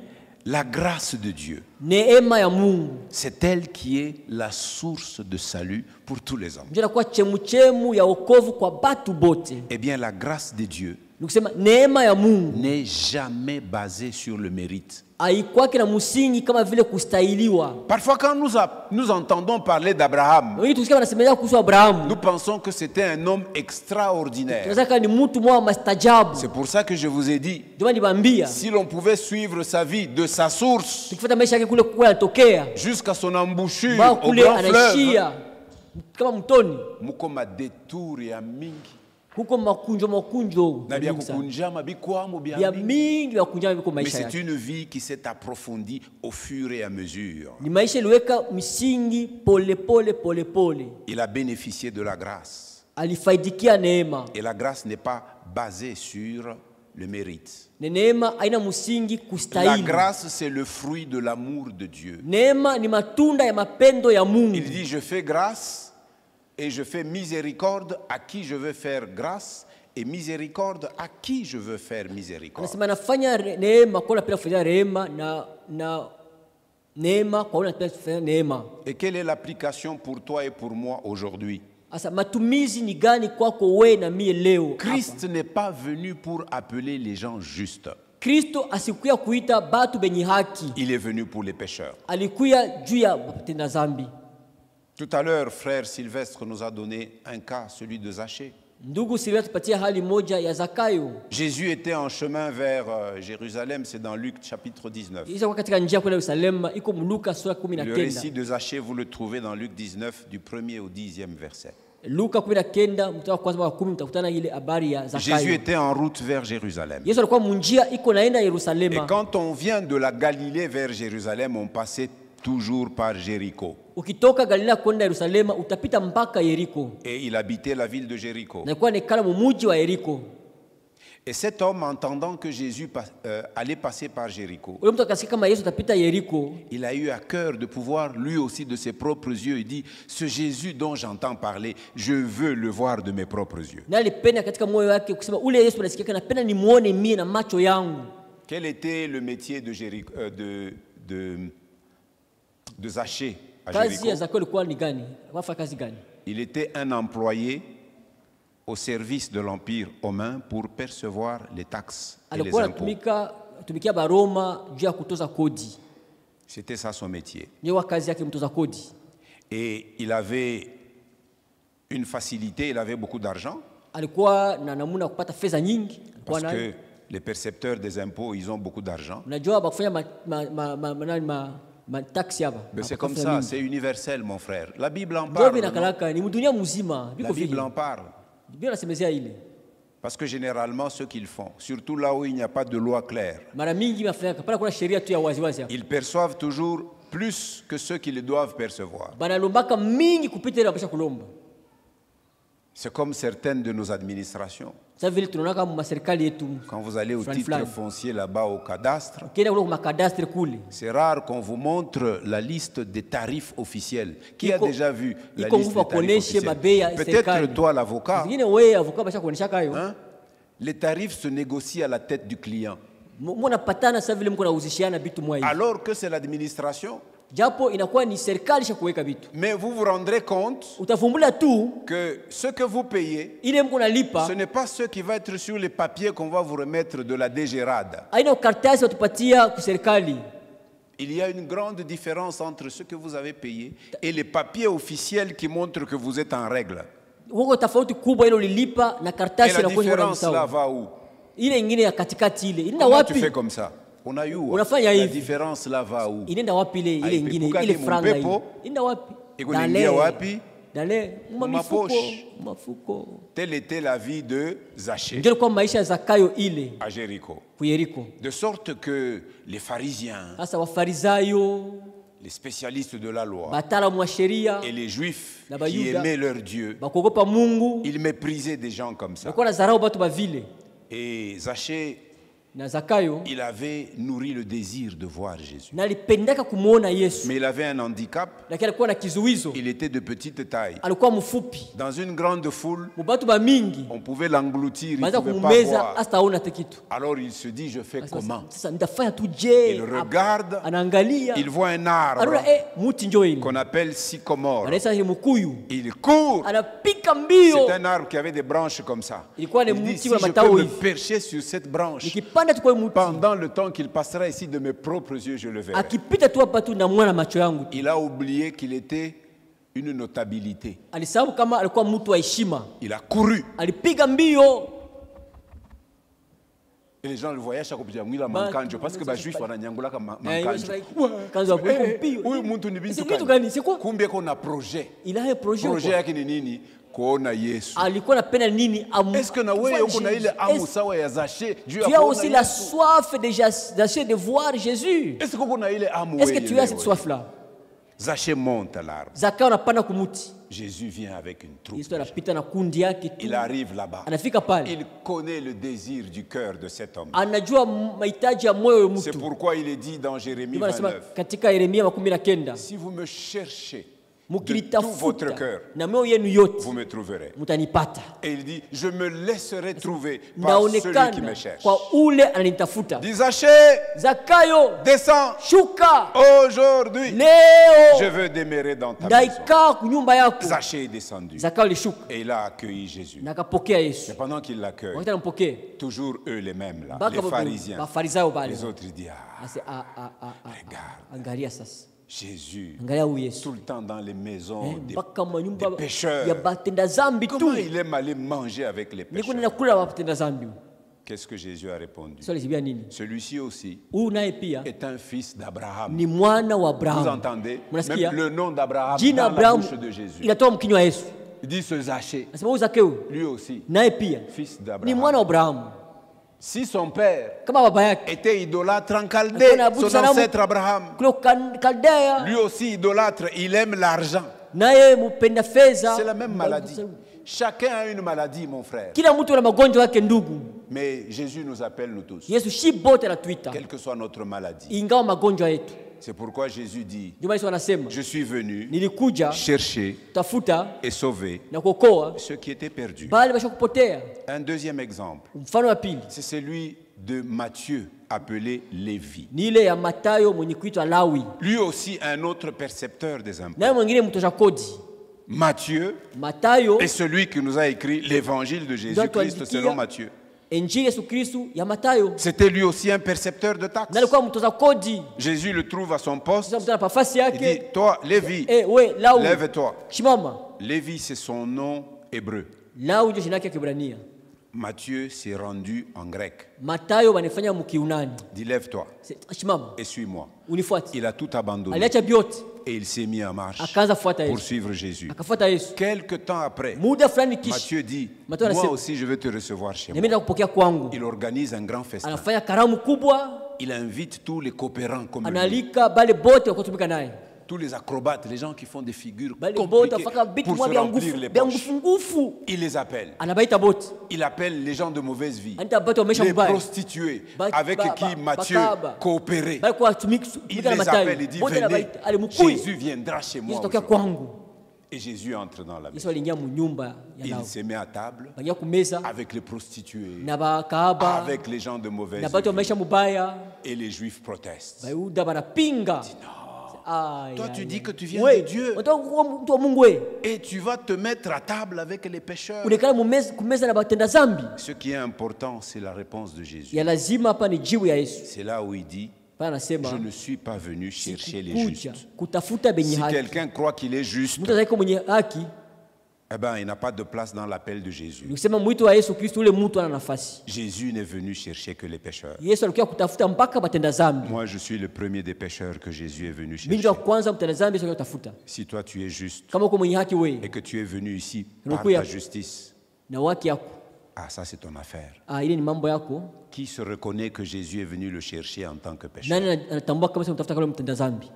la grâce de Dieu, neema ya Mungu c'est elle qui est la source de salut pour tous les hommes. ndio inakuwa chemuchemu ya wokovu kwa batu bote. Eh bien, la grâce de Dieu Nikusema neema ya Mungu n'est jamais basée sur le mérite. haikwake na msingi kama vile kustahiliwa. Parfois, quand nous entendons parler d'Abraham, Wengi tusikia wanasemea kuhusu Abrahamu, nous pensons que c'était un homme extraordinaire. tunataka ni mtu mwa mastajabu. C'est pour ça que je vous ai dit, Ndio nibambia si l'on pouvait suivre sa vie de sa source tukifuata maisha yake kule kule anatokea jusqu'à son embouchure ba au kule grand fleuve, anaishia kama mtoni mukoma détour ya mingi huko makunjo na bya kukunjama bikwamo bya ya mingi. mingi ya kunjama biko Mais maisha c'est yake. une vie qui s'est approfondie au fur et à mesure. Ni maisha iliweka misingi pole pole pole pole. Il a bénéficié de la grâce. Alifaidikia neema. Et la grâce n'est pas basée sur le mérite. Neema haina msingi La kustahili. grâce, c'est le fruit de l'amour de Dieu. Neema ni matunda ya mapendo ya Mungu. Il dit, je fais grâce et je fais miséricorde à qui je veux faire grâce et miséricorde à qui je veux faire miséricorde. Anasema nafanya neema kwa napenda kufanya rehema na neema kwa napenda kufanya neema. Et quelle est l'application pour toi et pour moi aujourd'hui? Asa matumizi ni gani kwako wewe na mie leo? Christ n'est pas venu pour appeler les gens justes. Kristo asikuya kuita batu benye haki. Il est venu pour les pécheurs. Alikuya juu ya watenda zambi. Tout à l'heure, frère Sylvestre nous a donné un cas, celui de Zachée. Ndugu Silvia tupatia hali moja ya Zakayo. Jésus était en chemin vers Jérusalem, c'est dans Luc chapitre 19. Isa kwa katika njia kwenda Yerusalemu iko Luka sura Le 19. récit de Zachée, vous le trouvez dans Luc 19, du 1er au 10e verset. Luka 19 mstari wa kwanza mpaka 10 mtakutana ile habari ya Jésus Zakayo. était en route vers Jérusalem. Yesu alikuwa munjia iko naenda Et Yerusalemu. quand on vient de la Galilée vers Jérusalem, on passait toujours par Jéricho. Ukitoka Galilea kwenda Yerusalemu utapita mpaka Yeriko. Et il habitait la ville de Jéricho. Na ilikuwa nekala mumuji wa Yeriko. Et cet homme, entendant que Jésus allait passer par Jéricho, Ule mtu akasikia kama Yesu atapita Yeriko, il a eu à cœur de pouvoir, lui aussi, de ses propres yeux, il dit, ce Jésus dont j'entends parler, je veux le voir de mes propres yeux. na alipenda katika moyo wake kusema ule Yesu anasikia napenda nimuone mie na macho yangu. Quel était le métier de Zachée à Kazi ya Jéricho? Zakayo ilikuwa ni gani? Wafanya kazi gani? Il était un employé au service de l'Empire romain pour percevoir les taxes et les Alikuwa impôts. tumikia Baroma juu ya kutoza kodi. C'était ça son métier. Ndio kazi yake mtoza kodi. Et il avait une facilité, il avait beaucoup d'argent. Alikuwa na namuna kupata fedha nyingi. Parce que les percepteurs des impôts, ils ont beaucoup d'argent. Unajua bakufanya taxi hapa. Mais c'est comme ça, c'est universel, mon frère. La Bible en Ndio parle. binakalaka ni dunia mzima. La Bible en parle. Biblia inasemezea ile. Parce que généralement, ce qu'ils font, surtout là où il n'y a pas de loi claire, Mara mingi mafanyaka pala kuna sheria tu ya waziwazi hapa. ils perçoivent toujours plus que ceux qui le doivent percevoir. Banalombaka mingi kupita ile wanapasha kulomba. C'est comme certaines de nos administrations. Sasa vile tunaona kama serikali yetu. Quand vous allez au titre foncier là-bas au cadastre, Kile kuna makadastre kule. c'est rare qu'on vous montre la liste des tarifs officiels. Qui a déjà vu la iko liste nguvu des tarifs officiels? Peut-être toi l'avocat. Zingine wewe avocat basha kuonesha kayo. Hein? Les tarifs se négocient à la tête du client. Mbona patana sasa vile mko nauzishiana vitu mwa hivi. Alors que c'est l'administration. Japo inakuwa ni serikali sha kuweka vitu. Mais vous vous rendrez compte Utavumbula tu que ce que vous payez, ile mko nalipa. ce n'est pas ce qui va être sur les papiers qu'on va vous remettre de la DGRAD. Aina karatasi watupatia ku serikali. Il y a une grande différence entre ce que vous avez payé et les papiers officiels qui montrent que vous êtes en règle. Wako tofauti kubwa ile ulilipa na Et karatasi la na différence là va où? Ile ingine ya katikati ile. Inaenda Comment tu wapi? fais comme ça? On a eu Unafanya la hivi. différence là va où? Inaenda wapi ile ingine ile franga ile? Inaenda wapi? Ikunaingia wapi? Dale, mafuko. Telle était la vie de Zachée Ndio kwa maisha ya Zakayo ile à Jéricho. ku Yeriko. De sorte que les pharisiens, Sasa wafarisayo, les spécialistes de la loi bataalamu wa sheria et les juifs na qui bayuda aimaient leur Dieu, bakogopa Mungu, ils méprisaient des gens comme ça. walikuwa nazarau batu bavile. Et Zachée, Na Zakayo il avait nourri le désir de voir Jésus. na alipendeka kumuona Yesu, Mais il avait un handicap, lakini alikuwa na kizuizo, il était de petite taille. alikuwa mfupi. Dans une grande foule, Mubatu ba mingi on pouvait l'engloutir, il ne baza pouvait pas kumeza voir. hasta hauna kitu. Alors il se dit, je fais comment? Sasa nitafanya tu je? Il regarde, Anaangalia, il voit un arbre anaona muti njoo ile. qu'on appelle sycomore. Anaisa ni mkuyu. Il court. Anapika mbio. C'est un arbre qui avait des branches comme ça. Il Il dit, si je peux me percher sur cette branche, Nikipanda tu kwa muti. pendant le temps qu'il passera ici de mes propres yeux, je le verrai. Akipita tu hapa tu namwona macho yangu. Il a oublié qu'il était une notabilité. Alisahau kama alikuwa mtu wa heshima. Il a couru. Alipiga mbio. Et les gens le voyaient chaque fois mwila mankanjo parce que les juifs wananyangulaka mankanjo. Kanzo hapo mbio. Huyu mtu ni C'est bintu gani? C'est quoi? Kumbe kuna projet. Il a un projet. Projet yake ni nini? Kuona Yesu. Alikuwa anapenda nini? Est-ce que na wewe uko na ile amu sawa ya Zachée juu ya tu as kuona aussi la Yesu? soif de voir Jésus. Est-ce que uko na ile amu Est-ce que wewe tu as leo? cette soif-là? Zachée monte à l'arbre. Zakayo anapanda kumuti. Jésus vient avec une troupe. Yesu anapita na kundi yake tu. Il arrive là-bas. Anafika pale. Il connaît le désir du cœur de cet homme. Anajua mahitaji ya moyo wa C'est mtu. pourquoi il est dit dans Jérémie Ndio anasema 29, katika Yeremia 19, si vous me cherchez de tout votre mukilitafuta cœur, na moyo yenu yote vous me trouverez. mtanipata. Et il dit, je me laisserai trouver par celui qui me Ndaonekana cherche. kwa ule ananitafuta. Dis Zachée, Zakayo, descends. shuka Aujourd'hui, je leo, veux demeurer dans ta maison. ndaikaa kunyumba yako. Zachée est descendu. Zakayo alishuka Et il a accueilli Jésus. na akapokea Yesu. Mais pendant qu'il l'accueille, Wakati anampokea toujours eux les mêmes là, mpaka les pharisiens, Bafarisayo pale. les autres ils disent, ah, Ase angalia sasa. Jésus, Angalia huyu Yesu. tout le temps dans les maisons des Mpaka manyumba des pécheurs. ya batenda zambi Comment tu. il aime aller manger avec les Niko pécheurs? ninakula batenda zambi. Qu'est-ce que Jésus a répondu? Swali zibia nini? Celui-ci aussi Huyu naye pia est un fils d'Abraham. ni mwana wa Vous Abrahamu. entendez? Mnasikia? Même le nom d'Abraham Jina dans la Abrahamu bouche de Jésus. inatoa mkinywa wa Yesu. Il dit ce Zachée, Nasema huyu Zakeo lui aussi, naye pia fils ni d'Abraham. mwana wa Abrahamu. Si son père Kama baba yake était idolâtre en alikuwa Chaldée, anaabudu son sanamu ancêtre Abraham, kule Kaldea, lui aussi idolâtre, il aime l'argent. naye mpenda fedha. C'est la même maladie. Chacun a une maladie, mon frère. Kila mtu ana magonjwa yake ndugu. Mais Jésus nous appelle, nous tous, Yesu shi bote anatuita quelle que soit notre maladie. ingawa magonjwa yetu. C'est pourquoi Jésus dit, Ndio maana Yesu anasema je suis venu nilikuja chercher tafuta et sauver na kuokoa ceux qui étaient perdus. bali basha kupotea. Un deuxième exemple, Mfano wa pili c'est celui de Matthieu, appelé Lévi. ni ile ya Matayo mwenye kuitwa Lawi, Lui aussi un autre percepteur des impôts. naye mwingine mtosha kodi. Matthieu Matayo est celui qui nous a écrit l'évangile de Jésus-Christ selon Matthieu. Injili Yesu Kristu ya Matayo, C'était lui aussi un percepteur de taxes. na alikuwa mtoza kodi. Jésus le trouve à son poste. Sasa mtana nafasi Il dit, yake, toi, Lévi, we Lawi, lève-toi. shimama. Lévi, c'est son nom hébreu. Lawi ndio jina yake ya Kiebrania. Matthieu s'est rendu en grec. Matayo wanafanya mkiunani. Dit, lève-toi Shimama, et suis-moi. unifuate. Il a tout abandonné Aliacha vyote et il s'est mis en marche akaanza kufuata pour Yesu. suivre Jésus. Akafuata Yesu. Quelque temps après, Muda fulani kisha Matthieu dit, Matthieu moi anasema, aussi je vais te recevoir chez moi. nimeenda kupokea kwangu. Il organise un grand festin. Anafanya karamu kubwa, Il invite tous les coopérants comme lui. analika bale bote wakotumika naye. tous les acrobates, les gens qui font des figures Bali compliquées bota faka bitu pour mwa se bya remplir ngufu les bya poches. ngufu. Il les appelle. Anabaita boti. Il appelle les gens de mauvaise vie, Anita bota omesha les mbaya. prostituées, avec qui Matthieu bakaba. coopérait. Bali kwa Il tumika na les Matayo. appelle et dit, Bota venez, anabaita ali mukui. Jésus viendra chez moi Yesu tokea aujourd'hui. kwangu. Et Jésus entre dans la maison. Yesu aliingia mu nyumba ya Il lao. se met à table Bagia kumeza avec les prostituées, na bakaba avec les gens de mauvaise na batu vie. omesha mubaya. Et les Juifs protestent. Bayuda banapinga. Toi, tu dis que tu viens We, de Dieu unataka kuwa mtu wa Mungu we. et tu vas te mettre à table avec les pécheurs. Unekala kumeza na batenda zambi. Ce qui est important, c'est la réponse de Jésus. Ya lazima hapa ni jibu ya Yesu. C'est là où il dit, Pana je nasema ne suis pas venu chercher les kuja justes. kutafuta benye Si haki. quelqu'un croit qu'il est juste, Mtu anayeko mwenye haki, eh ben, il n'a pas de place dans l'appel de Jésus. ni kusema mwito wa Yesu Kristo ule mtu ana nafasi. Jésus n'est venu chercher que les pécheurs. Yesu alikuwa kutafuta mpaka batenda zambi. Moi, je suis le premier des pécheurs que Jésus est venu Mimi chercher. wa kwanza mtenda zambi Yesu alikuwa kutafuta. Si toi, tu es juste Kama uko mwenye haki wewe et que tu es venu ici par Unakuya- ta justice, na haki yako, ah, ça, c'est ton affaire. ile ni mambo yako. Qui se reconnaît que Jésus est venu le chercher en tant que pécheur? Nani anatambua kama sasa mtafuta kama mtenda zambi?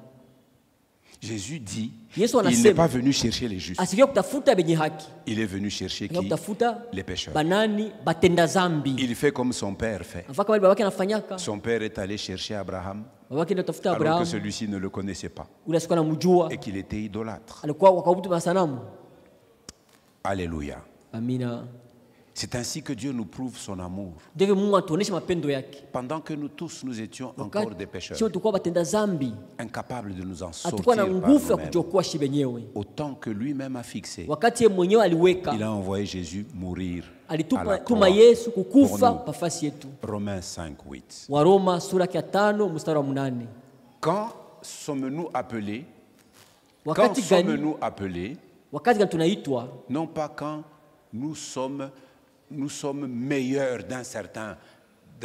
Jésus dit, Yesu il n'est anasema pas venu chercher les justes. asikia kutafuta benye haki. Il est venu chercher Akiwa qui? kutafuta Les pécheurs. banani batenda zambi. Il fait comme son père fait. Afaka wale babake anafanyaka. Son père est allé chercher Abraham Babake ndio tafuta alors que Abraham. celui-ci ne le connaissait pas Ule siku anamjua. et qu'il était idolâtre. Alikuwa wakaabudu masanamu. Alléluia. Amina. C'est ainsi que Dieu nous prouve son amour. Ndivyo Mungu atuonesha mapendo yake. Pendant que nous tous, nous étions encore des pécheurs, sio tulikuwa batenda zambi, incapables de nous en sortir hatukuwa na par nguvu ya nous-mêmes, kujiokoa shi benyewe. autant que lui-même a fixé, Wakati yeye mwenyewe aliweka, il a envoyé Jésus mourir à la alituma croix Yesu pour kukufa nous. pafasi yetu. Romains 5:8. Waroma sura ya 5 mstari wa 8. Quand sommes-nous appelés? Quand Wakati gani? sommes-nous appelés? Wakati gani tunaitwa? Non pas quand nous sommes meilleurs d'un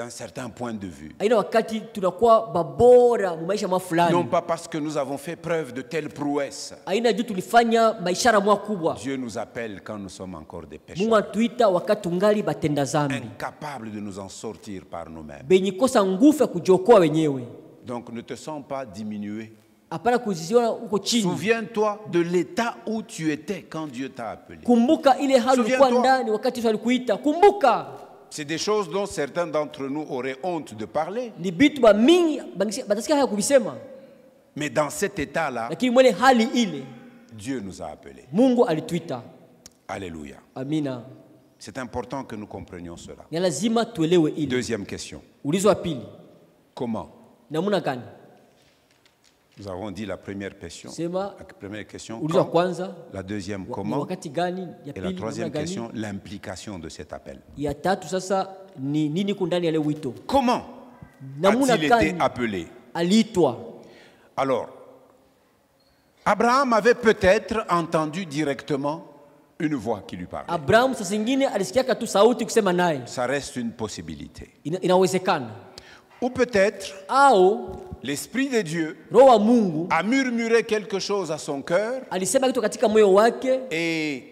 certain point de vue. Aina wakati tunakuwa babora mu maisha mwa Non fulani. pas parce que nous avons fait preuve de telle prouesse. Aina juu tulifanya maishara mwa kubwa. Dieu nous appelle quand nous sommes encore des Mungu pécheurs, atuita wakati tungali batenda zambi. incapables de nous en sortir par nous-mêmes. Benye kosa nguvu ya kujiokoa wenyewe. Donc ne te sens pas diminué. Hapana kuziona uko chini. Souviens-toi de l'état où tu étais quand Dieu t'a appelé. Kumbuka ile hali ulikuwa Souviens-toi. ndani wakati Yesu alikuita. Kumbuka. C'est des choses dont certains d'entre nous auraient honte de parler. Ni bitu ba mingi batasikia haya kuvisema. Mais dans cet état-là, Lakini mwele hali ile Dieu nous a appelés. Mungu alituita. Alléluia. Amina. C'est important que nous comprenions cela. Ni lazima tuelewe ile. Deuxième question. Ulizo wa pili. Comment? Namuna gani? Nous avons dit la première question. Sema La première question, ulizo wa quand? kwanza. La deuxième, Ni comment? wakati gani? Ya Et la pili troisième namuna gani? question, l'implication de cet appel. Ya tatu sasa ni nini kundani ya ile wito? Comment Namuna a-t-il gani été appelé? aliitwa? Alors, Abraham avait peut-être entendu directement une voix qui lui parlait. Abraham sasa zingine alisikia tu sauti kusema naye. Ça reste une possibilité. Inawezekana. Ou peut-être Au l'Esprit de Dieu Roho wa Mungu a murmuré quelque chose à son cœur alisema kitu katika moyo wake, et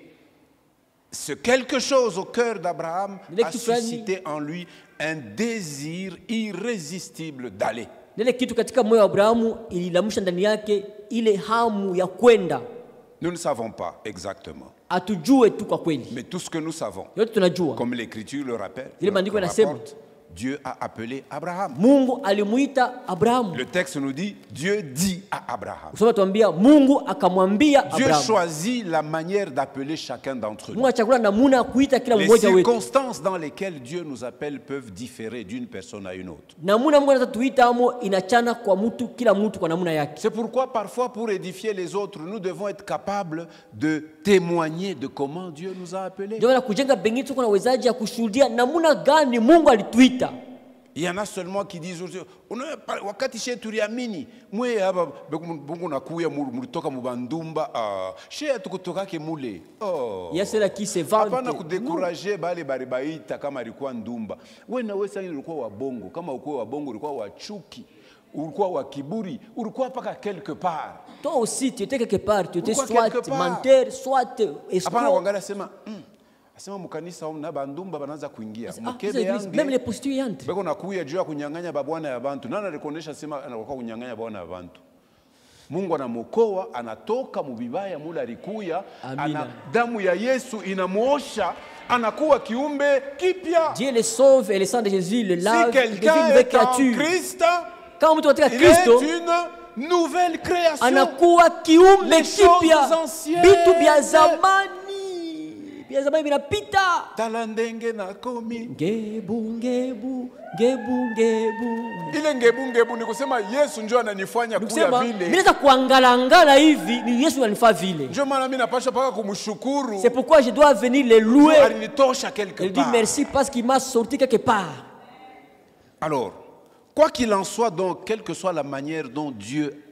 ce quelque chose au cœur d'Abraham Ile a kitu fulani- suscité en lui un désir irrésistible d'aller. nile kitu katika moyo wa Abrahamu ililamusha ndani yake ile hamu ya kwenda. Nous ne savons pas exactement, Atujue tu kwa kweli. mais tout ce que nous savons, Yote tunajua. comme l'Écriture le rappelle, Ile maandiko yanasema Dieu a appelé Abraham. Mungu alimuita Abrahamu. Le texte nous dit, Dieu dit à Abraham. Kusoma tuambia Mungu akamwambia Dieu Abrahamu. choisit la manière d'appeler chacun d'entre nous. Mungu achagula namuna kuita kila Les mmoja wetu. circonstances dans lesquelles Dieu nous appelle peuvent différer d'une personne à une autre. Namuna Mungu anataka tuita amo inachana kwa mtu, kila mtu kwa namuna yake. C'est pourquoi parfois pour édifier les autres, nous devons être capables de témoigner de comment Dieu nous a appelés. Ndio maana kujenga bengine tuko na uwezaji ya kushuhudia namuna gani Mungu alituita. Il y en a seulement qui disent wakati she tuliamini mwe hapa Mungu nakuya mulitoka mubandumba she tukutokake mule Yasera qui se vante. hapana kudekuraje bale baribaita kama alikuwa ndumba wewe na wewe sasa ulikuwa wa bongo kama ulikuwa wa bongo ulikuwa wa chuki ulikuwa wa kiburi ulikuwa paka quelque part. Toi aussi tu étais quelque part, tu étais Ulikuwa soit quelque part. menteur, soit Hapana escroc. kuangalia sema asema mkanisa na bandumba banaanza kuingia mkebe yangu Même les prostituées entrent. beko nakuya juu ya kunyang'anya babwana ya bantu nani alikuonesha sema anakuwa kunyang'anya babwana ya bantu Mungu anamokoa, anatoka mubibaya mula alikuya, Amina. ana damu ya Yesu inamuosha, anakuwa kiumbe kipya. Dieu le sauve et le sang de Jésus le lave, Si il devient une quelqu'un nouvelle est en créature. Christ, Kama mtu katika il Kristo est une nouvelle création. anakuwa kiumbe Les choses kipya. anciennes. Vitu vya zamani vinapita. Talandenge na komi. Ngebu. Ile ngebu ni kusema Yesu njoo ananifanya kuya Nikusema mimi vile. naweza kuangalangala hivi, ni Yesu ananifaa vile. Njoo maana mimi napasha paka kumshukuru. C'est pourquoi je dois venir le louer. Alinitosha quelque Il dit part. merci parce qu'il m'a sorti quelque part. Alors, quoi qu'il en soit, donc, quelle que soit la manière dont Dieu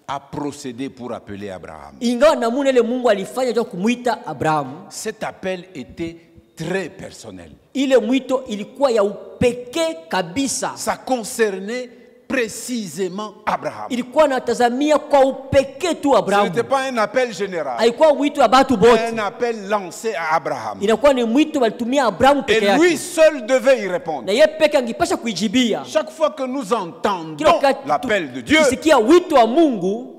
a procédé pour appeler Abraham, Ingawa namuna ile Mungu alifanya kwa kumuita Abrahamu, cet appel était très personnel. ile mwito ilikuwa ya upekee kabisa. Ça concernait précisément Abraham. Ilikuwa natazamia kwa upekee tu Ce Abrahamu. n'était pas un appel général, Haikuwa mwito wa watu wote. un appel lancé à Abraham. Inakuwa ni mwito walitumia Abrahamu Et peke lui yake. seul devait y répondre. Na yeye peke angepasha kuijibia. Chaque fois que nous entendons Kila wakati l'appel de Dieu, tukisikia wito wa Mungu,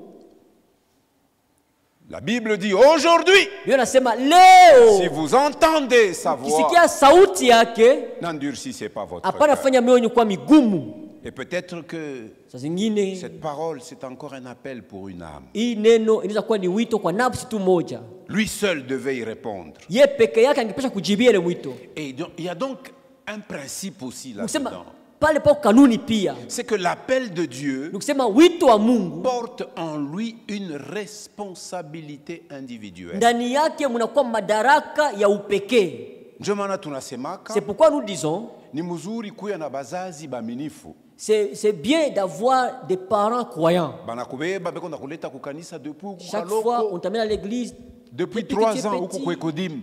la Bible dit aujourd'hui, Biblia inasema si leo vous entendez sa voix, kisikia sauti yake, n'endurcissez pas votre hapana cœur. fanya mioyo kwa migumu. Et peut-être que Saa zingine cette parole, c'est encore un appel pour une âme. hii neno inaweza kuwa ni wito kwa nafsi tu moja. Lui seul devait y répondre. Yeye peke yake angepasha kujibia ile mwito. Et donc, il y a donc un principe aussi Kusema là-dedans. pale pa kanuni pia. C'est que l'appel de Dieu Nikusema wito wa Mungu porte en lui une responsabilité individuelle. ndani yake mnakuwa madaraka ya upekee. Ndio maana tunasemaka C'est pourquoi nous disons ni mzuri kuya na bazazi baminifu. c'est bien d'avoir des parents croyants. Banakubeba beko nakuleta kukanisa depuis Chaque fois on kukaloko t'amène à l'église depuis depuis 3 que tu es ans huko petit. kwekodim.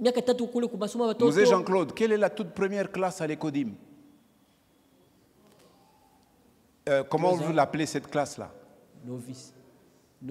Miaka tatu kule kubasoma watoto. Mzee Jean-Claude, quelle est la toute première classe à l'Ecodim? Comment vous l'appelez cette classe-là? Novice.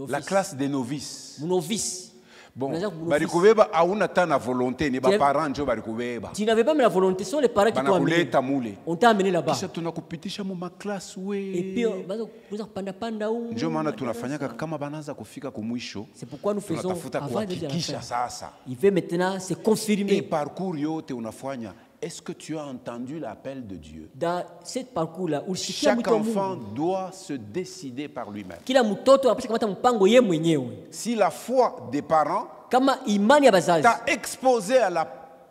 La classe des novices. Novice. Bon, Unaweza kunovice. barikubeba hauna tana volonté, ni baparents njo barikubeba. Tu n'avais pas la volonté, ce sont les parents qui t'ont amené. Banakuleta mule. On t'a amené là-bas. Kisha tunakupitisha mu maklasi Et puis, we. on panda panda ou. Ndio maana tunafanyaka kama banaanza kufika kumwisho. C'est pourquoi nous faisons Tunatafuta avant de dire la kuhakikisha fin. sasa. Il veut maintenant se Et confirmer. parcours yote unafanya. Est-ce que tu as entendu l'appel de Dieu? Dans ce parcours-là, ulisikia Chaque mwito wa enfant Mungu. doit se décider par lui-même. Kila mtoto anapaswa kamata mpango yeye mwenyewe. Si la foi des parents Kama imani ya bazazi t'a exposé à la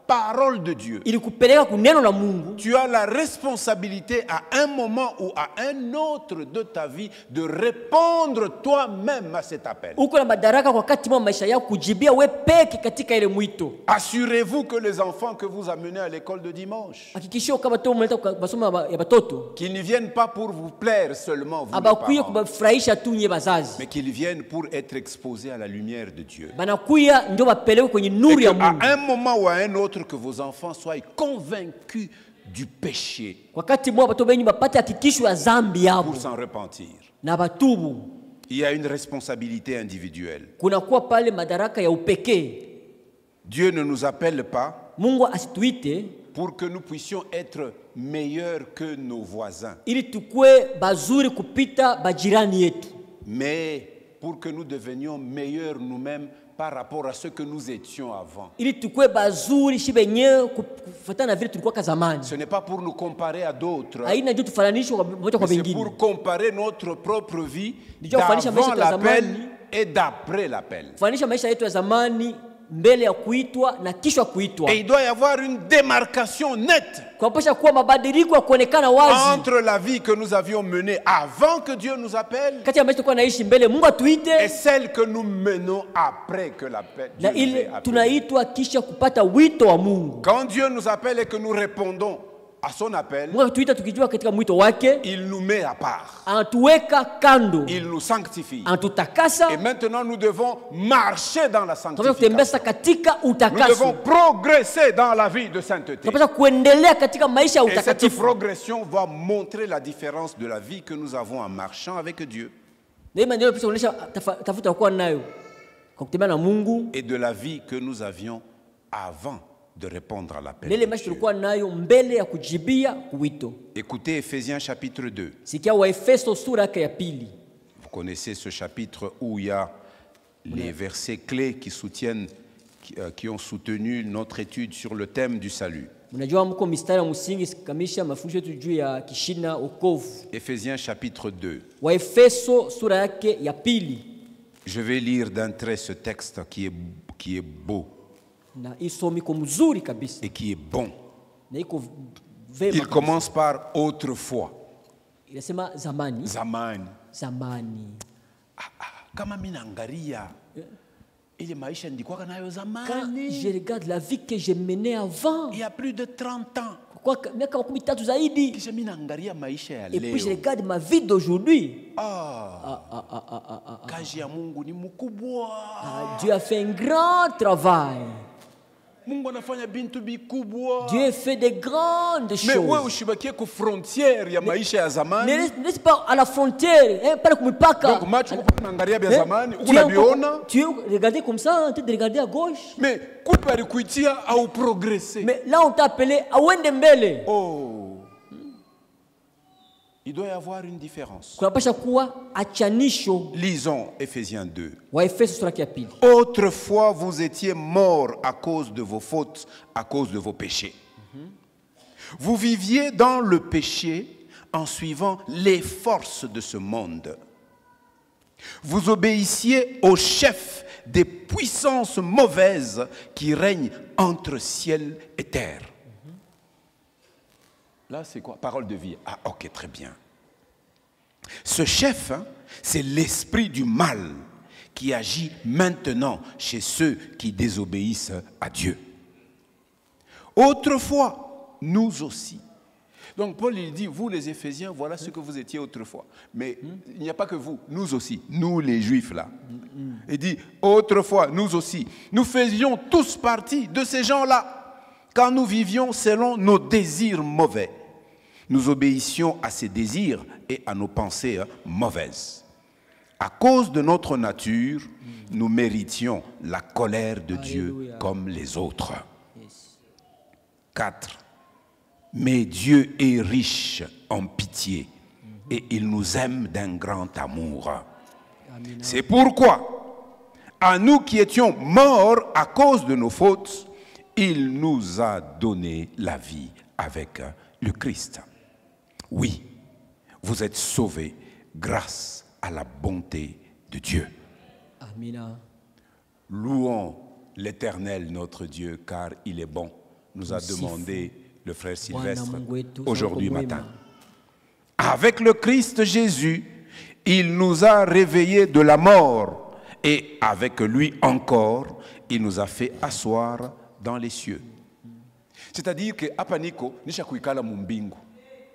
parole de Dieu, ilikupeleka kuneno la Mungu, tu as la responsabilité à un moment ou à un autre de ta vie de répondre toi-même à cet appel. uko na madaraka kwa wakati mwa maisha yako kujibia we peke katika ile mwito. Assurez-vous que les enfants que vous amenez à l'école de dimanche, Hakikisha kama tu mleta kwa masomo ya batoto qu'ils ne viennent pas pour vous plaire seulement, vous les abakuye parents, kubafurahisha tu nye bazazi, mais qu'ils viennent pour être exposés à la lumière de Dieu. banakuya ndio bapeleke kwenye Et nuru ya qu'à Mungu. un moment ou à un autre, que vos enfants soient convaincus du péché Wakati mwa batoto benyu bapate hakikisho ya zambi yabo pour s'en repentir. na batubu, Il y a une responsabilité individuelle. kunakuwa pale madaraka ya upekee. Dieu ne nous appelle pas Mungu asituite pour que nous puissions être meilleurs que nos voisins, ili tukue bazuri kupita bajirani yetu, mais pour que nous devenions meilleurs nous-mêmes par rapport à ce que nous étions avant. ili tukue bazuri shi benyewe kufuatana na vile tulikuwa zamani. Ce n'est pas pour nous comparer à d'autres, Haina ndio tufananishwe moja kwa mais c'est wengine. pour comparer notre propre vie Ndio kufanisha maisha d'avant ya l'appel zamani. et d'après l'appel. Kufanisha maisha yetu ya zamani mbele ya kuitwa na kisha kuitwa. Et il doit y avoir une démarcation nette Kwa pasha kuwa mabadiliko ya kuonekana wazi entre la vie que nous avions menée avant que Dieu nous appelle kati ya maisha tulikuwa naishi mbele Mungu et atuite celle que nous menons après que l'appel Dieu na nous ait ile appelé. tunaitwa kisha kupata wito wa Mungu. Quand Dieu nous appelle et que nous répondons à son appel, Mungu atuita tukijua katika mwito wake, il nous met à part, anatuweka kando, il nous sanctifie. anatutakasa, Et maintenant nous devons marcher dans la tunapaswa kutembea sanctification. katika Nous utakaso. devons progresser dans la vie de sainteté. Tunapaswa kuendelea katika maisha ya Et cette utakatifu. progression va montrer la différence de la vie que nous avons en marchant avec Dieu Na hii maendeleo pia inaonyesha tafuta kuwa nayo kwa kutembea na Mungu, et de la vie que nous avions avant de répondre à na l'appel ile de maisha Dieu. tulikuwa nayo mbele ya kujibia wito. Écoutez Éphésiens chapitre 2. Sikia Waefeso sura yake ya pili. Vous connaissez ce chapitre où il y a les versets clés qui soutiennent, qui ont soutenu notre étude sur le thème du salut. Mnajua mko mistari ya msingi kamisha mafundisho yetu juu ya kishina wokovu. Éphésiens chapitre 2. Waefeso sura yake ya pili. Je vais lire d'un trait ce texte qui est beau Na isomi ko mzuri kabisa. et qui est bon. Na iko vema. Il commence par autrefois. Inasema zamani. Zamani. Zamani. Kama mimi naangalia ile maisha nilikuwa nayo Quand zamani. je regarde la vie que j'ai menée avant, Il y a plus de 30 ans. kwa miaka 13 zaidi, Kisha mimi naangalia maisha ya et puis je leo. regarde ma vie d'aujourd'hui. Kazi ya Mungu ni mkubwa. Dieu a fait un grand travail. Mungu anafanya bintu bikubwa. Dieu fait des grandes Mais wewe choses. ushibakie ku frontière ya maisha ya zamani. Ne reste pas à la frontière, hein, pas comme paka. Donc macho uko naangalia vya zamani, uko unaviona. Tu regardes comme ça, tu regardes à gauche. Mais kumbe alikuitia au progresser. Mais là on t'a appelé à wende mbele. Oh. Il doit y avoir une différence. Kunapasha kuwa achanisho. Lisons Éphésiens 2. Waefeso sura ya pili. Autrefois, vous étiez morts à cause de vos fautes, à cause de vos péchés. Vous viviez dans le péché en suivant les forces de ce monde. Vous obéissiez au chef des puissances mauvaises qui règnent entre ciel et terre. Là, c'est quoi? Parole de vie. Ah, ok, très bien. Ce chef, c'est l'esprit du mal qui agit maintenant chez ceux qui désobéissent à Dieu. Autrefois, nous aussi. Donc Paul, il dit, vous les Éphésiens, voilà ce que vous étiez autrefois. Mais il n'y a pas que vous, nous aussi, nous les Juifs là. Il dit, autrefois, nous aussi, nous faisions tous partie de ces gens-là. Quand nous vivions selon nos désirs mauvais, nous obéissions à ces désirs et à nos pensées mauvaises. À cause de notre nature, nous méritions la colère de Dieu comme les autres. 4. Mais Dieu est riche en pitié et il nous aime d'un grand amour. C'est pourquoi, à nous qui étions morts à cause de nos fautes, il nous a donné la vie avec le Christ. Oui, vous êtes sauvés grâce à la bonté de Dieu. Amina. Louons l'Éternel notre Dieu car il est bon, nous a demandé le frère Sylvestre aujourd'hui matin. Avec le Christ Jésus, il nous a réveillés de la mort et avec lui encore, il nous a fait asseoir dans les cieux. C'est-à-dire que apaniko nisha kuikala mumbingu.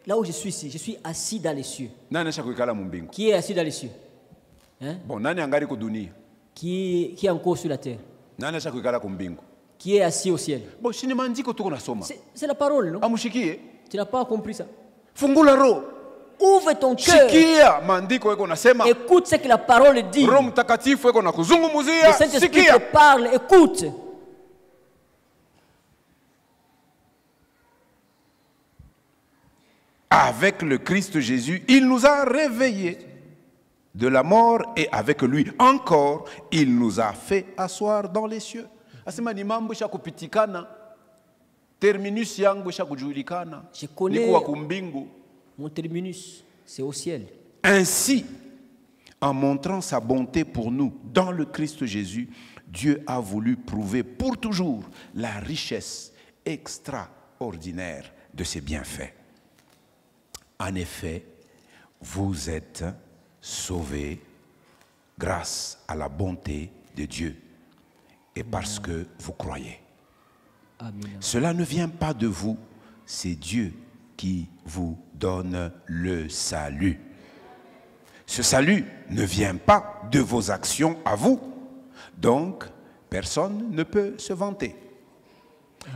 Là où je suis ici, je suis assis dans les cieux. Nani nisha kuikala mumbingu? Qui est assis dans les cieux? Hein? Bon, nani angari ko dunia? Qui est encore sur la terre? Nani nisha kuikala kumbingu? Qui est assis au ciel? Bon, shini mandiko tuko nasoma. C'est la parole, non? Amushikie. Tu n'as pas compris ça. Fungula roho. Ouvre ton cœur. Sikia mandiko yako nasema. Écoute ce que la parole dit. Roho Mtakatifu yako nakuzungumzia. Le Saint-Esprit Sikia. te parle, écoute. Avec le Christ Jésus, il nous a réveillés de la mort et avec lui encore, il nous a fait asseoir dans les cieux. Asema ni mambo ya kupitikana. Terminus yangu ya kujulikana. Je connais Niko wa kumbingu. mon terminus, c'est au ciel. Ainsi, en montrant sa bonté pour nous dans le Christ Jésus, Dieu a voulu prouver pour toujours la richesse extraordinaire de ses bienfaits. En effet, vous êtes sauvés grâce à la bonté de Dieu et parce que vous croyez. Amen. Cela ne vient pas de vous, c'est Dieu qui vous donne le salut. Ce salut ne vient pas de vos actions à vous, donc personne ne peut se vanter.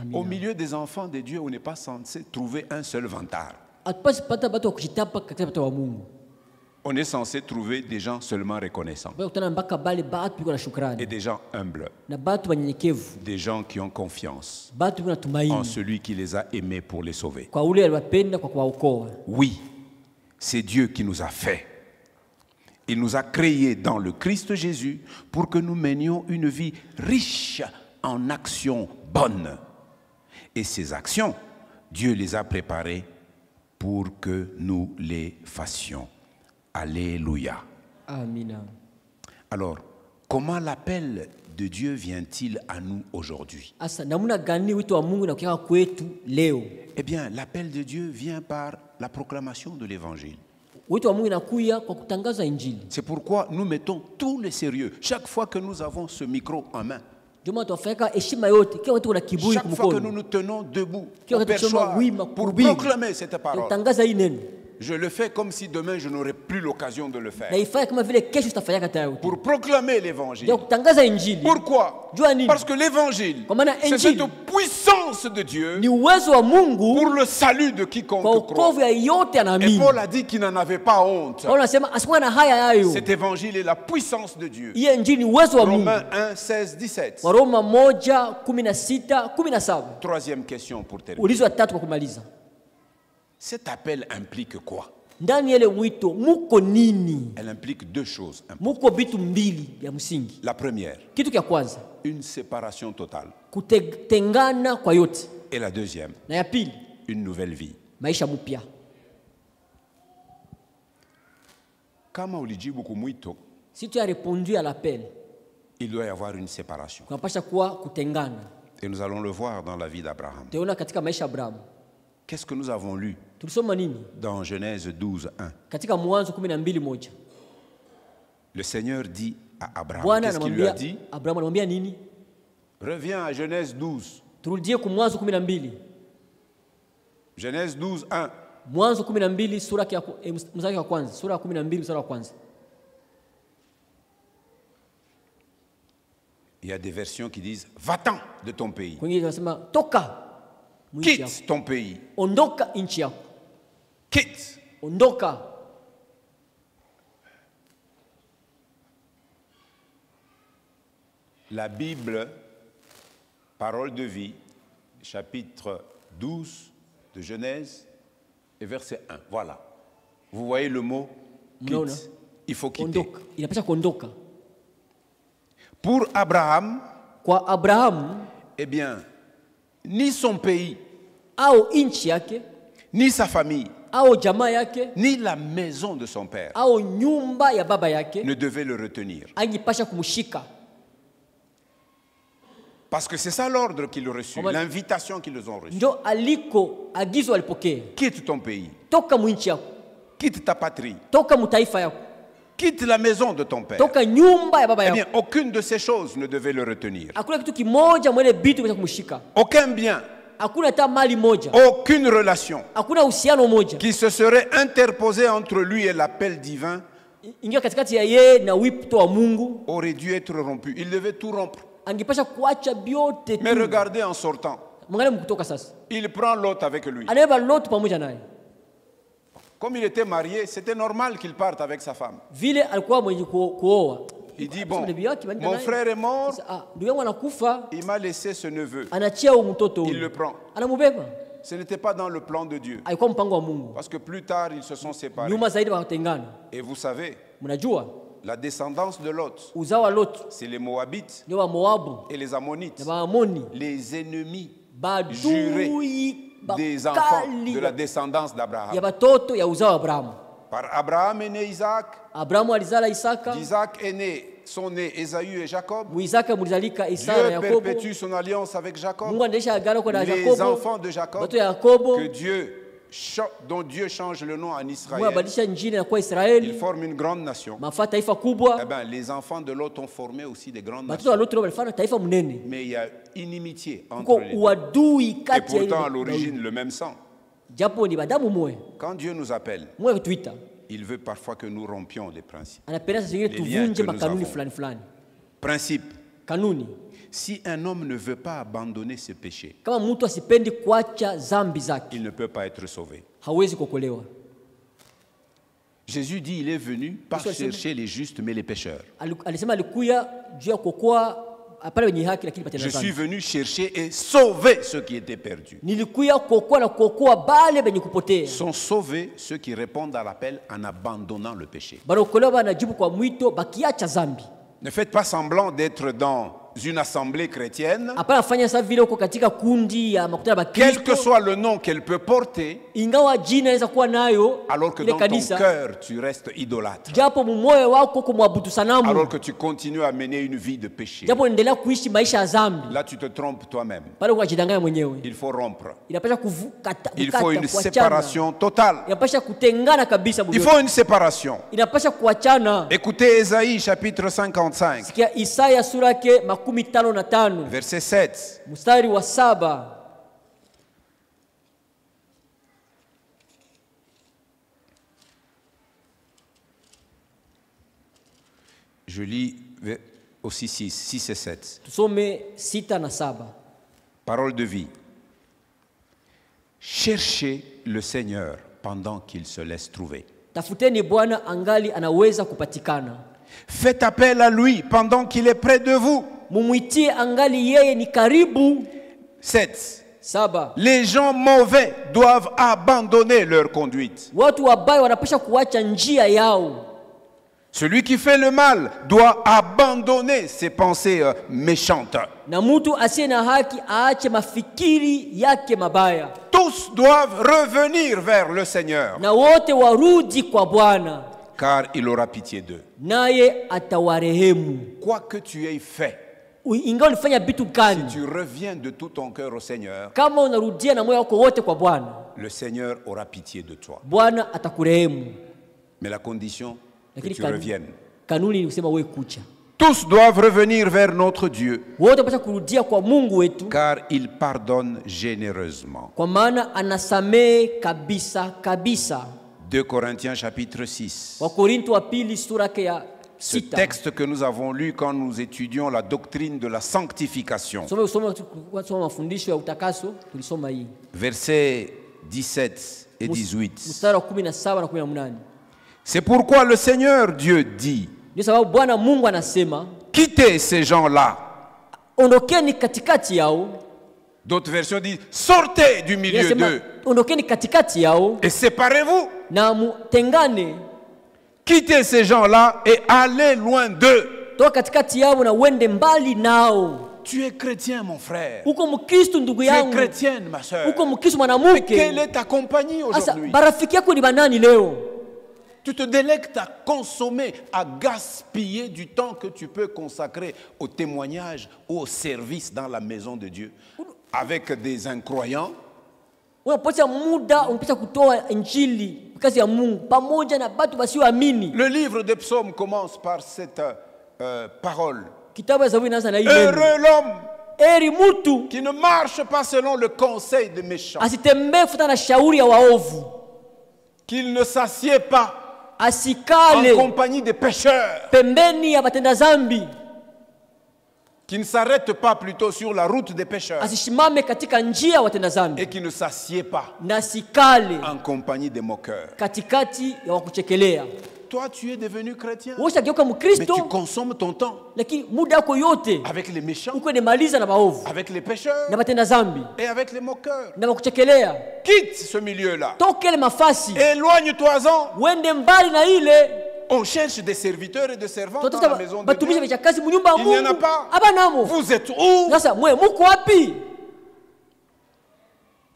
Amen. Au milieu des enfants de Dieu, on n'est pas censé trouver un seul vantard. On est censé trouver des gens seulement reconnaissants et des gens humbles, des gens qui ont confiance en celui qui les a aimés pour les sauver. Oui, c'est Dieu qui nous a fait. Il nous a créés dans le Christ Jésus pour que nous menions une vie riche en actions bonnes. Et ces actions, Dieu les a préparées pour que nous les fassions. Alléluia. Amina. Alors, comment l'appel de Dieu vient-il à nous aujourd'hui? Asa namuna gani wito wa Mungu unakuja kwetu leo? Eh bien, l'appel de Dieu vient par la proclamation de l'Évangile. Wito wa Mungu unakuja kwa kutangaza injili. C'est pourquoi nous mettons tout le sérieux chaque fois que nous avons ce micro en main. Ndio tunafanya heshima yote kila wakati kuna kiburi Chaque fois que nous kumkono. nous tenons debout Kila au wakati tunasema perchoir wima pour kuhubiri. proclamer cette parole, Kutangaza hii neno. je le fais comme si demain je n'aurais plus l'occasion de le faire. Na ifanye kama vile kesho tutafanyaka tayari. Pour proclamer l'évangile. Ndio kutangaza injili. Pourquoi? Jua nini? Parce que l'évangile, Kwa maana c'est injili cette puissance de Dieu ni uwezo wa Mungu pour le salut de kwa quiconque croit. wokovu ya yote Et anaamini. Paul a dit qu'il n'en avait pas honte. Paulo anasema asikuwa na haya yayo. Cet évangile est la puissance de Dieu. Hii injili ni uwezo wa Mungu. Romains 1, 16, 17. Waroma 1:16, 17. Troisième question pour terminer. Ulizo wa tatu kwa kumaliza. Cet appel implique quoi? Ndani ya ile wito muko nini? Elle implique deux choses. Muko vitu mbili vya msingi. La première, Kitu cha kwanza, une séparation totale. kutengana kwa yote. Et la deuxième, Na ya pili, une nouvelle vie. maisha mpya. Kama ulijibu kumwito, Si tu as répondu à l'appel, il doit y avoir une séparation. kunapasha kuwa kutengana. Et nous allons le voir dans la vie d'Abraham. Tunaona katika maisha ya Abrahamu. Qu'est-ce que nous avons lu Tulisoma nini? dans Genèse 12, 1? Katika Mwanzo 12:1. Le Seigneur dit à Abraham, Bwana qu'est-ce qu'il lui a anamwambia dit? Abrahamu, anamwambia nini? Reviens à Genèse 12. Turudie ku Mwanzo 12. Genèse 12, 1. Mwanzo 12 mstari wa kwanza, sura ya 12 mstari wa kwanza. Il y a des versions qui disent va-t'en de ton pays. Kwingine tunasema toka nchi yako. Quitte ton pays. Ondoka nchi yako. Quitte. Ondoka. La Bible, parole de vie, chapitre 12 de Genèse et verset 1. Voilà. Vous voyez le mot Mnaona? quitte. Il faut quitter. Ondoka. Inapaswa kuondoka. Pour Abraham, Kwa Abrahamu eh bien, ni son pays, au nchi yake ni sa famille, au jamaa yake ni la maison de son père au nyumba ya baba yake ne devaient le retenir. angipasha kumshika. Parce que c'est ça l'ordre qu'ils ont reçu, Comment- l'invitation qu'ils ont reçue. Ndio aliko agizo alipokea. Quitte ton pays, Toka mwinchi yako, quitte ta patrie, toka mtaifa yako, quitte la maison de ton père. toka nyumba ya baba Eh yako. bien, aucune de ces choses ne devait le retenir. Hakuna kitu kimoja mwele bitu bila kumshika. Aucun bien, Hakuna hata mali moja. aucune relation Hakuna uhusiano moja. qui se serait interposée entre lui et l'appel divin Ingia katikati ya yeye na wito wa Mungu, aurait dû être rompue. Il devait tout rompre. angepasha kuacha byote Mais tu. regardez en sortant, Mwangalie mkutoka sasa. il prend l'autre avec lui. Anabeba Lot pamoja naye. Comme il était marié, c'était normal qu'il parte avec sa femme. Vile alikuwa mwenye kuoa. Il dit, bon, Bibi yake, mon frère est mort, Sasa, ndugu yangu anakufa, il m'a laissé ce neveu. anachia huyu mtoto Il huyu. le prend. Anamubeba. Ce n'était pas dans le plan de Dieu. Alikuwa mpango wa Mungu. Parce que plus tard, ils se sont séparés. Nyuma zaidi wakatengana. Et vous savez, Mnajua la descendance de Lot, uzao wa Lot c'est les Moabites ndio wa Moabu et les Ammonites, na Waamoni, les ennemis badui des enfants bakali de la descendance ya d'Abraham. batoto ya uzao wa Abrahamu. Par Abraham est né Isaac, Abrahamu alizala Isaka, d'Isaac est né, sont nés Ésaü et Jacob. Isaka mulizalika Isaka Dieu na Yakobo. perpétue son alliance avec Jacob. Mungu anaendesha agano kwa na Les Yakobo, enfants de Jacob, watoto ya Yakobo. que dont Dieu change le nom en Mungu Israël, abadilisha njini na kuwa ils Israeli, forment une grande nation. mafaa taifa Eh kubwa. bien, les enfants de Lot ont formé aussi des grandes Watoto wa nations. Lot ndio walifanya taifa mnene. Mais il y a inimitié Kuko entre les deux. uadui Et kati ya pourtant, à ile l'origine, le même sang. japo ni badamu moya. Quand Dieu nous appelle, Mungu akituita il veut parfois que nous rompions les principes. anapenda sasa zingine Les liens tuvunje que nous makanuni avons. fulani fulani. Principe. Kanuni. Si un homme ne veut pas abandonner ce péché, Kama mtu asipendi kuacha zambi zake, il ne peut pas être sauvé. hawezi kuokolewa. Jésus dit il est venu pas Yesu alisema- chercher les justes mais les pécheurs. Alisema alikuya juu ya kuokoa hapana wenye haki lakini batenda Je suis zambi. venu chercher et sauver ceux qui étaient perdus. Nilikuya kuokoa na kuokoa bale benye kupotea. Sont sauvés ceux qui répondent à l'appel en abandonnant le péché. Banaokolewa banajibu kwa mwito bakiacha zambi. Ne faites pas semblant d'être dans une assemblée chrétienne. Hapana fanya sa vile uko katika kundi ya makutano ya Quel que Bakristo. soit le nom qu'elle peut porter, Ingawa jina inaweza kuwa nayo alors que ile dans ton kanisa, cœur, tu restes idolâtre. japo mumoyo wako kumwabudu sanamu, Alors que tu continues à mener une vie de péché. japo unaendelea kuishi maisha ya zambi, Là, tu te trompes toi-même. pale unajidanganya mwenyewe. Il faut rompre. Inapasha Il faut une kuachana. séparation totale. Inapasha kutengana kabisa Il bure. faut une séparation. Inapasha kuachana. Écoutez Ésaïe chapitre 55, Sikia Isaya sura yake 55 verset 7. mstari wa 7. Je lis aussi 6 et 7. Tusome 6 na 7. Parole de vie. Cherchez le Seigneur pendant qu'il se laisse trouver. Tafuteni Bwana angali anaweza kupatikana. Faites appel à lui pendant qu'il est près de vous. Mumwitie angali yeye ni karibu. 7. 7. Les gens mauvais doivent abandonner leur conduite. Watu wabaya wanapasha kuacha njia yao. Celui qui fait le mal doit abandonner ses pensées méchantes. Na mtu asiye na haki aache mafikiri yake mabaya. Tous doivent revenir vers le Seigneur, Na wote warudi kwa Bwana, car il aura pitié d'eux. naye atawarehemu. Quoi que tu aies fait, Ingawa ulifanya vitu si gani, tu reviens de tout ton cœur au Seigneur, kama unarudia na moyo wako wote kwa Bwana, le Seigneur aura pitié de toi. Bwana atakurehemu. Mais la condition, que Lakini tu reviennes. kanuni ni kusema wewe kucha. Tous doivent revenir vers notre Dieu, Wote wanapaswa kurudia kwa Mungu wetu, car il pardonne généreusement. kwa maana anasamehe kabisa kabisa. 2 Corinthiens chapitre 6. Wakorintho wa pili sura yake ya Ce 6. texte que nous avons lu quand nous étudions la doctrine de la sanctification. Soma mafundisho ya utakaso, tulisoma hii. Versets 17 et 18. Mstari wa 17 na 18. C'est pourquoi le Seigneur Dieu dit, Ndio sababu Bwana Mungu anasema, quittez ces gens-là. ondokeni katikati yao. D'autres versions disent, sortez du milieu Anasema, d'eux ondokeni katikati yao et séparez-vous. na mutengane. Quittez ces gens-là et allez loin d'eux. Toka katikati yao na uende mbali nao. Tu es chrétien, mon frère. Uko Mkristo ndugu Tu es yangu. chrétienne, ma soeur. Uko Mkristo Mais quelle mwanamke. est ta compagnie Sasa aujourd'hui? barafiki yako ni banani leo? Tu te délectes à consommer, à gaspiller du temps que tu peux consacrer au témoignage ou au service dans la maison de Dieu avec des incroyants. Unapata muda, unapata kutoa injili, kazi ya Mungu pamoja na watu wasioamini. Le livre des psaumes commence par cette parole. Kitabu ya Zaburi inaanza na hii neno. Heureux l'homme Eri mtu qui ne marche pas selon le conseil des méchants, asitembee kufuatana na shauri ya waovu, qu'il ne s'assied pas en asikale compagnie des pécheurs, pembeni ya batenda zambi, qui ne s'arrête pas plutôt sur la route des pécheurs asishimame katika njia ya watenda zambi, et qui ne s'assied pas na asikale en compagnie des moqueurs. katikati ya wakuchekelea. Toi, tu es devenu chrétien, Wewe utageuka mais tu Mkristo, consommes ton temps lakini muda wako yote avec les méchants, uko nemaliza na maovu avec les pécheurs na batenda zambi et avec les moqueurs. na wakuchekelea. Quitte ce milieu-là. Toka ile mafasi, Éloigne-toi-en. uende mbali na ile. On cherche des serviteurs et des servantes dans la Tunatafuta maison de batumishi Dieu. vya kazi munyumba ya Il n'y en a Mungu. pas. Abanamo. Vous êtes où? Sasa mwe muko wapi?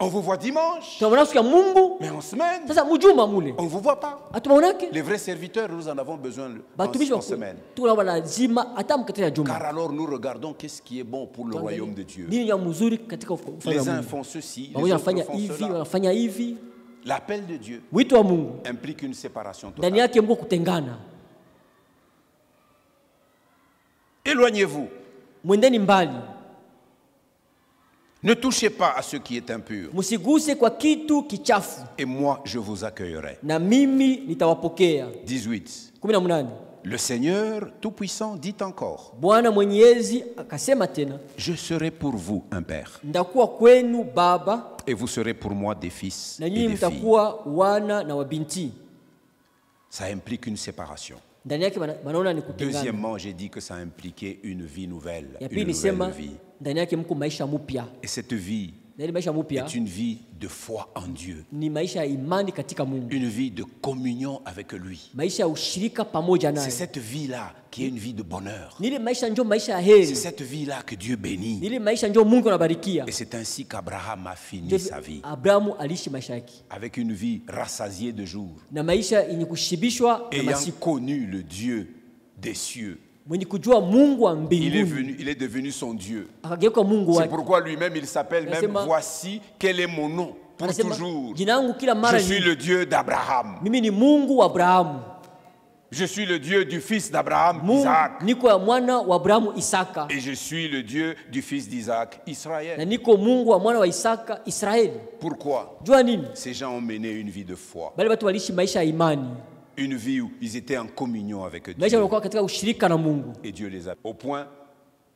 On vous voit dimanche, Tunaona siku ya Mungu. mais en semaine, Sasa mujuma mule. on ne vous voit pas. Atumaonake? Les vrais serviteurs, nous en avons besoin Batumishi en semaine. tunaona lazima hata mkate ya Car juma. alors nous regardons qu'est-ce qui est bon pour le royaume de Dieu. Nini ya mzuri katika ufalme wa Les uns Mungu. font ceci, les Pamoja autres wanafanya font hivi, cela. wanafanya hivi. L'appel de Dieu Wito wa Mungu implique une séparation ndani totale. yake mko kutengana. Éloignez-vous. Mwendeni mbali. Ne touchez pas à ce qui est impur. Msiguse kwa kitu kichafu Et moi, je vous accueillerai. na mimi nitawapokea. 18. 18. Le Seigneur Tout-Puissant dit encore, Bwana Mwenyezi akasema tena, je serai pour vous un père, ndakuwa kwenu baba et vous serez pour moi des fils na et nyinyi des filles. mtakuwa wana na wabinti. Ça implique une séparation. ndani yake wanaona ni kutengana. Deuxièmement, j'ai dit que ça impliquait une vie nouvelle, Ya une pili nisema nouvelle vie. ndani yake mko maisha mpya. Et cette vie Na ile maisha mpya est une vie de foi en Dieu, ni maisha ya imani katika Mungu. une vie de communion avec lui. Maisha ya ushirika pamoja C'est naye. cette vie-là qui est une vie de bonheur. Ni ile maisha ndio maisha ya C'est heri. cette vie-là que Dieu Ni bénit. ile maisha ndio Mungu anabarikia. Et c'est ainsi qu'Abraham a fini Ndio sa vie, Abrahamu aliishi maisha yake. avec une vie rassasiée de jours, Na maisha yenye kushibishwa na ayant masiku. connu le Dieu des cieux. Mwenye kujua Mungu wa mbinguni. Il est devenu son Dieu. Akageuka Mungu C'est wake. pourquoi lui-même il s'appelle même Anasema- voici quel est mon nom pour Anasema, toujours. jina langu kila mara Je suis ni le Dieu d'Abraham. mimi ni Mungu wa Abrahamu. Je suis le Dieu du fils d'Abraham, Mungu Isaac. niko ya mwana wa Abrahamu Isaka. Et je suis le Dieu du fils d'Isaac, Na Israël. niko Mungu wa mwana wa Isaka Israeli. Pourquoi? Jua nini? Ces gens ont mené une vie de foi. Bali watu waliishi maisha ya imani. Une vie où ils étaient en communion avec Maisha Dieu. walikuwa katika ushirika na Mungu. Et Dieu les a au point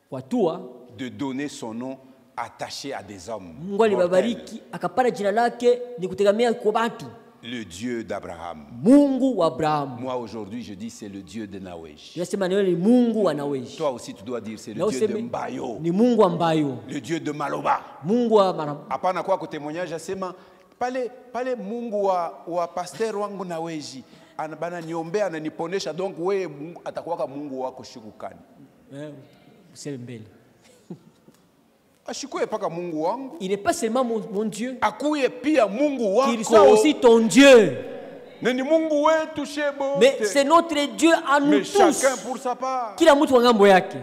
Kwa hatua de donner son nom attaché à des hommes. Mungu mortels. alibariki akapata jina lake ni kutegemea kwa watu. Le Dieu d'Abraham. Mungu wa Abrahamu. Moi aujourd'hui je dis c'est le Dieu de Nawesh. Nasema ni ni Mungu wa Naweshi. Toi aussi tu dois dire c'est Na le Dieu de useme Mbayo. ni Mungu ambayo. Le Dieu de Maloba. Mungu wa mara. Hapana kwa kutémoignage asema pale Mungu wa pasteur wangu Naweji anabana niombea ananiponesha donc wewe Mungu atakuwa Mungu wako shukukani. Useme mbele. Ashikuye paka Mungu wangu. Il n'est pas seulement mon Dieu, Akuye pia Mungu qu'il soit wako. aussi ton Dieu. Nani Mungu wetu shebo. Mais c'est notre Dieu à nous Mais tous. chacun pour sa part. Kila mtu wa ngambo yake.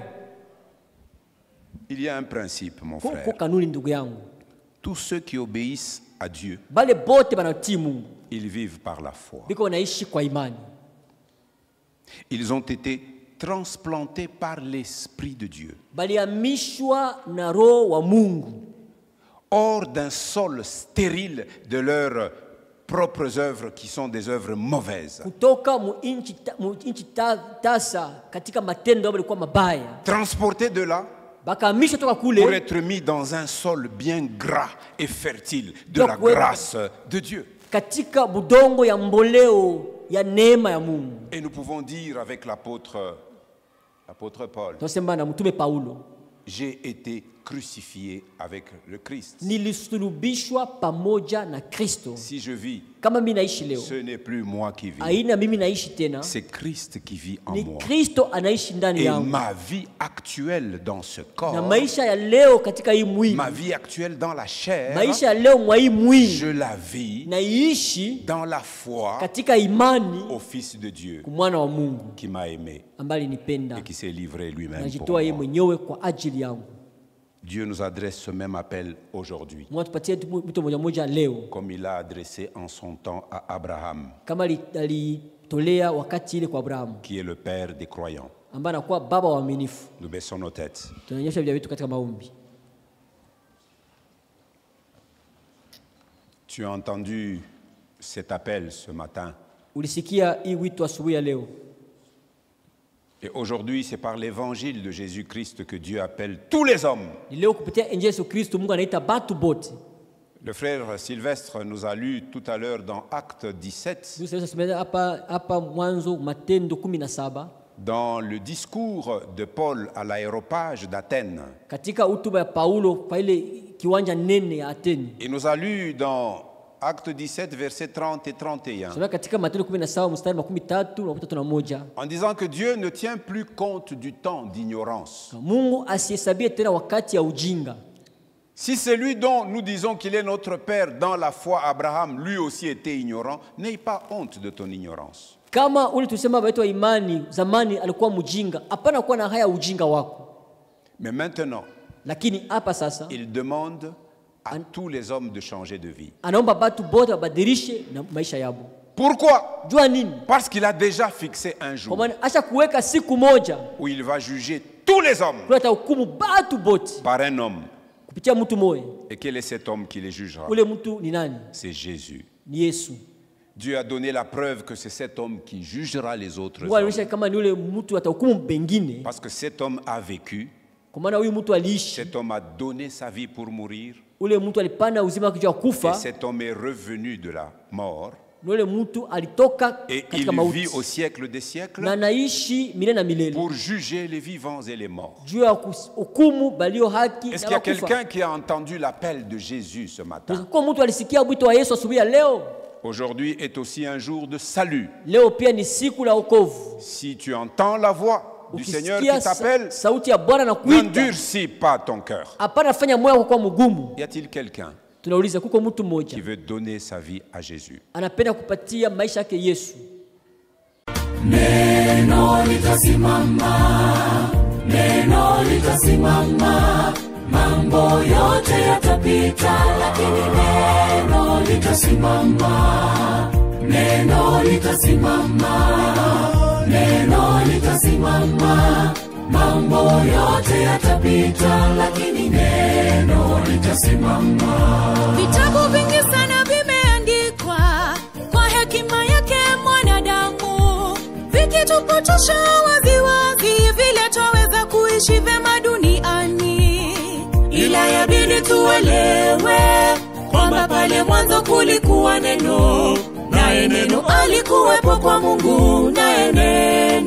Il y a un principe mon Kwa frère. kanuni ndugu yangu. Tous ceux qui obéissent à Dieu, Bale bote banatii Mungu. ils vivent par la foi. Biko wanaishi kwa imani. Ils ont été transplantés par l'Esprit de Dieu Balihamishwa na roho wa Mungu. hors d'un sol stérile de leurs propres œuvres qui sont des œuvres mauvaises. Kutoka mu inchi tasa katika matendo yao yalikuwa mabaya. Transportés de là Bakahamishwa toka pour kule être mis dans un sol bien gras et fertile de Donc, la ouais. grâce de Dieu. katika budongo ya mboleo ya neema ya Mungu. Et nous pouvons dire avec l'apôtre Paul, Tunasema na mtume Paulo, j'ai été crucifié avec le Christ. nilisulubishwa pamoja na Kristo. Si je vis, Kama mimi naishi leo, ce n'est plus moi qui vis, aina mimi naishi tena, c'est Christ qui vit en ni moi. Kristo anaishi ndani Et yangu. ma vie actuelle dans ce Na corps, maisha ya leo katika hii mwili, ma vie actuelle dans la chair, maisha ya leo mwa hii mwili je la vis naishi dans la foi katika imani au Fils de Dieu kwa mwana wa Mungu qui m'a aimé ambaye alinipenda et qui s'est livré lui-même pour najitoa yeye moi. mwenyewe kwa ajili yangu. Dieu nous adresse ce même appel aujourd'hui, Mungu atupatie mtu mmoja mmoja leo comme il l'a adressé en son temps à Abraham, kama alitolea wakati ile kwa Abrahamu qui est le père des croyants. ambaye anakuwa baba wa waaminifu. Nous baissons nos têtes. Tunanyosha vichwa vyetu katika maombi. Tu as entendu cet appel ce matin. Ulisikia hii wito asubuhi ya leo. Et aujourd'hui, c'est par l'évangile de Jésus-Christ que Dieu appelle tous les hommes. Ni leo kupitia injili ya Yesu Kristo Mungu anaita batu bote. Le frère Sylvestre nous a lu tout à l'heure dans Acte 17, Hapa Mwanzo Matendo 17 dans le discours de Paul à l'aéropage d'Athènes. katika hotuba ya Paulo kwa ile kiwanja nene ya Ateni. Il nous a lu dans Acte 17, versets 30 et 31, Soma katika Matendo 17 mstari wa 13 na 31 en disant que Dieu ne tient plus compte du temps d'ignorance. Mungu asihesabie tena wakati ya ujinga. Si celui dont nous disons qu'il est notre Père dans la foi, Abraham, lui aussi était ignorant, n'aie pas honte de ton ignorance. Kama ule tusema wetu wa imani zamani alikuwa mjinga, hapana kuwa na haya ujinga wako. Mais maintenant, Lakini hapa sasa il demande à tous les hommes de changer de vie. anaomba batu bote wabadilishe na maisha yao. Pourquoi? Jua nini? Parce qu'il a déjà fixé un Kwa jour maana acha kuweka siku moja où il va juger tous les hommes kuleta hukumu batu bote par un homme. kupitia mtu mmoja. Et quel est cet homme qui les jugera? Ule mtu ni nani? C'est Jésus. Ni Yesu. Dieu a donné la preuve que c'est cet homme qui jugera les autres Mungu hommes. anaonyesha kama ni ule mtu atahukumu bengine. Parce que cet homme a vécu, Kwa maana huyu mtu aliishi, cet homme a donné sa vie pour mourir, ule mtu alipanda uzima wake juu ya et kufa, cet homme est revenu de la mort Et il vit au siècle des siècles pour juger les vivants et les morts. Est-ce qu'il y a quelqu'un qui a entendu l'appel de Jésus ce matin? Aujourd'hui est aussi un jour de salut. Si tu entends la voix du Seigneur qui t'appelle, n'endurcis pas ton cœur. Y a-t-il quelqu'un qui veut donner sa vie à Jésus? Neno litasimama, neno litasimama, mambo yote yatapita, lakini neno litasimama, neno litasimama, neno litasimama, mambo yote yatapita, lakini neno litasimama. Vitabu vingi sana vimeandikwa kwa hekima yake mwanadamu, vikitupotosha waziwazi vile twaweza kuishi vema duniani. Ila yabidi tuelewe kwamba pale mwanzo kulikuwa neno, naye neno alikuwepo kwa Mungu, naye neno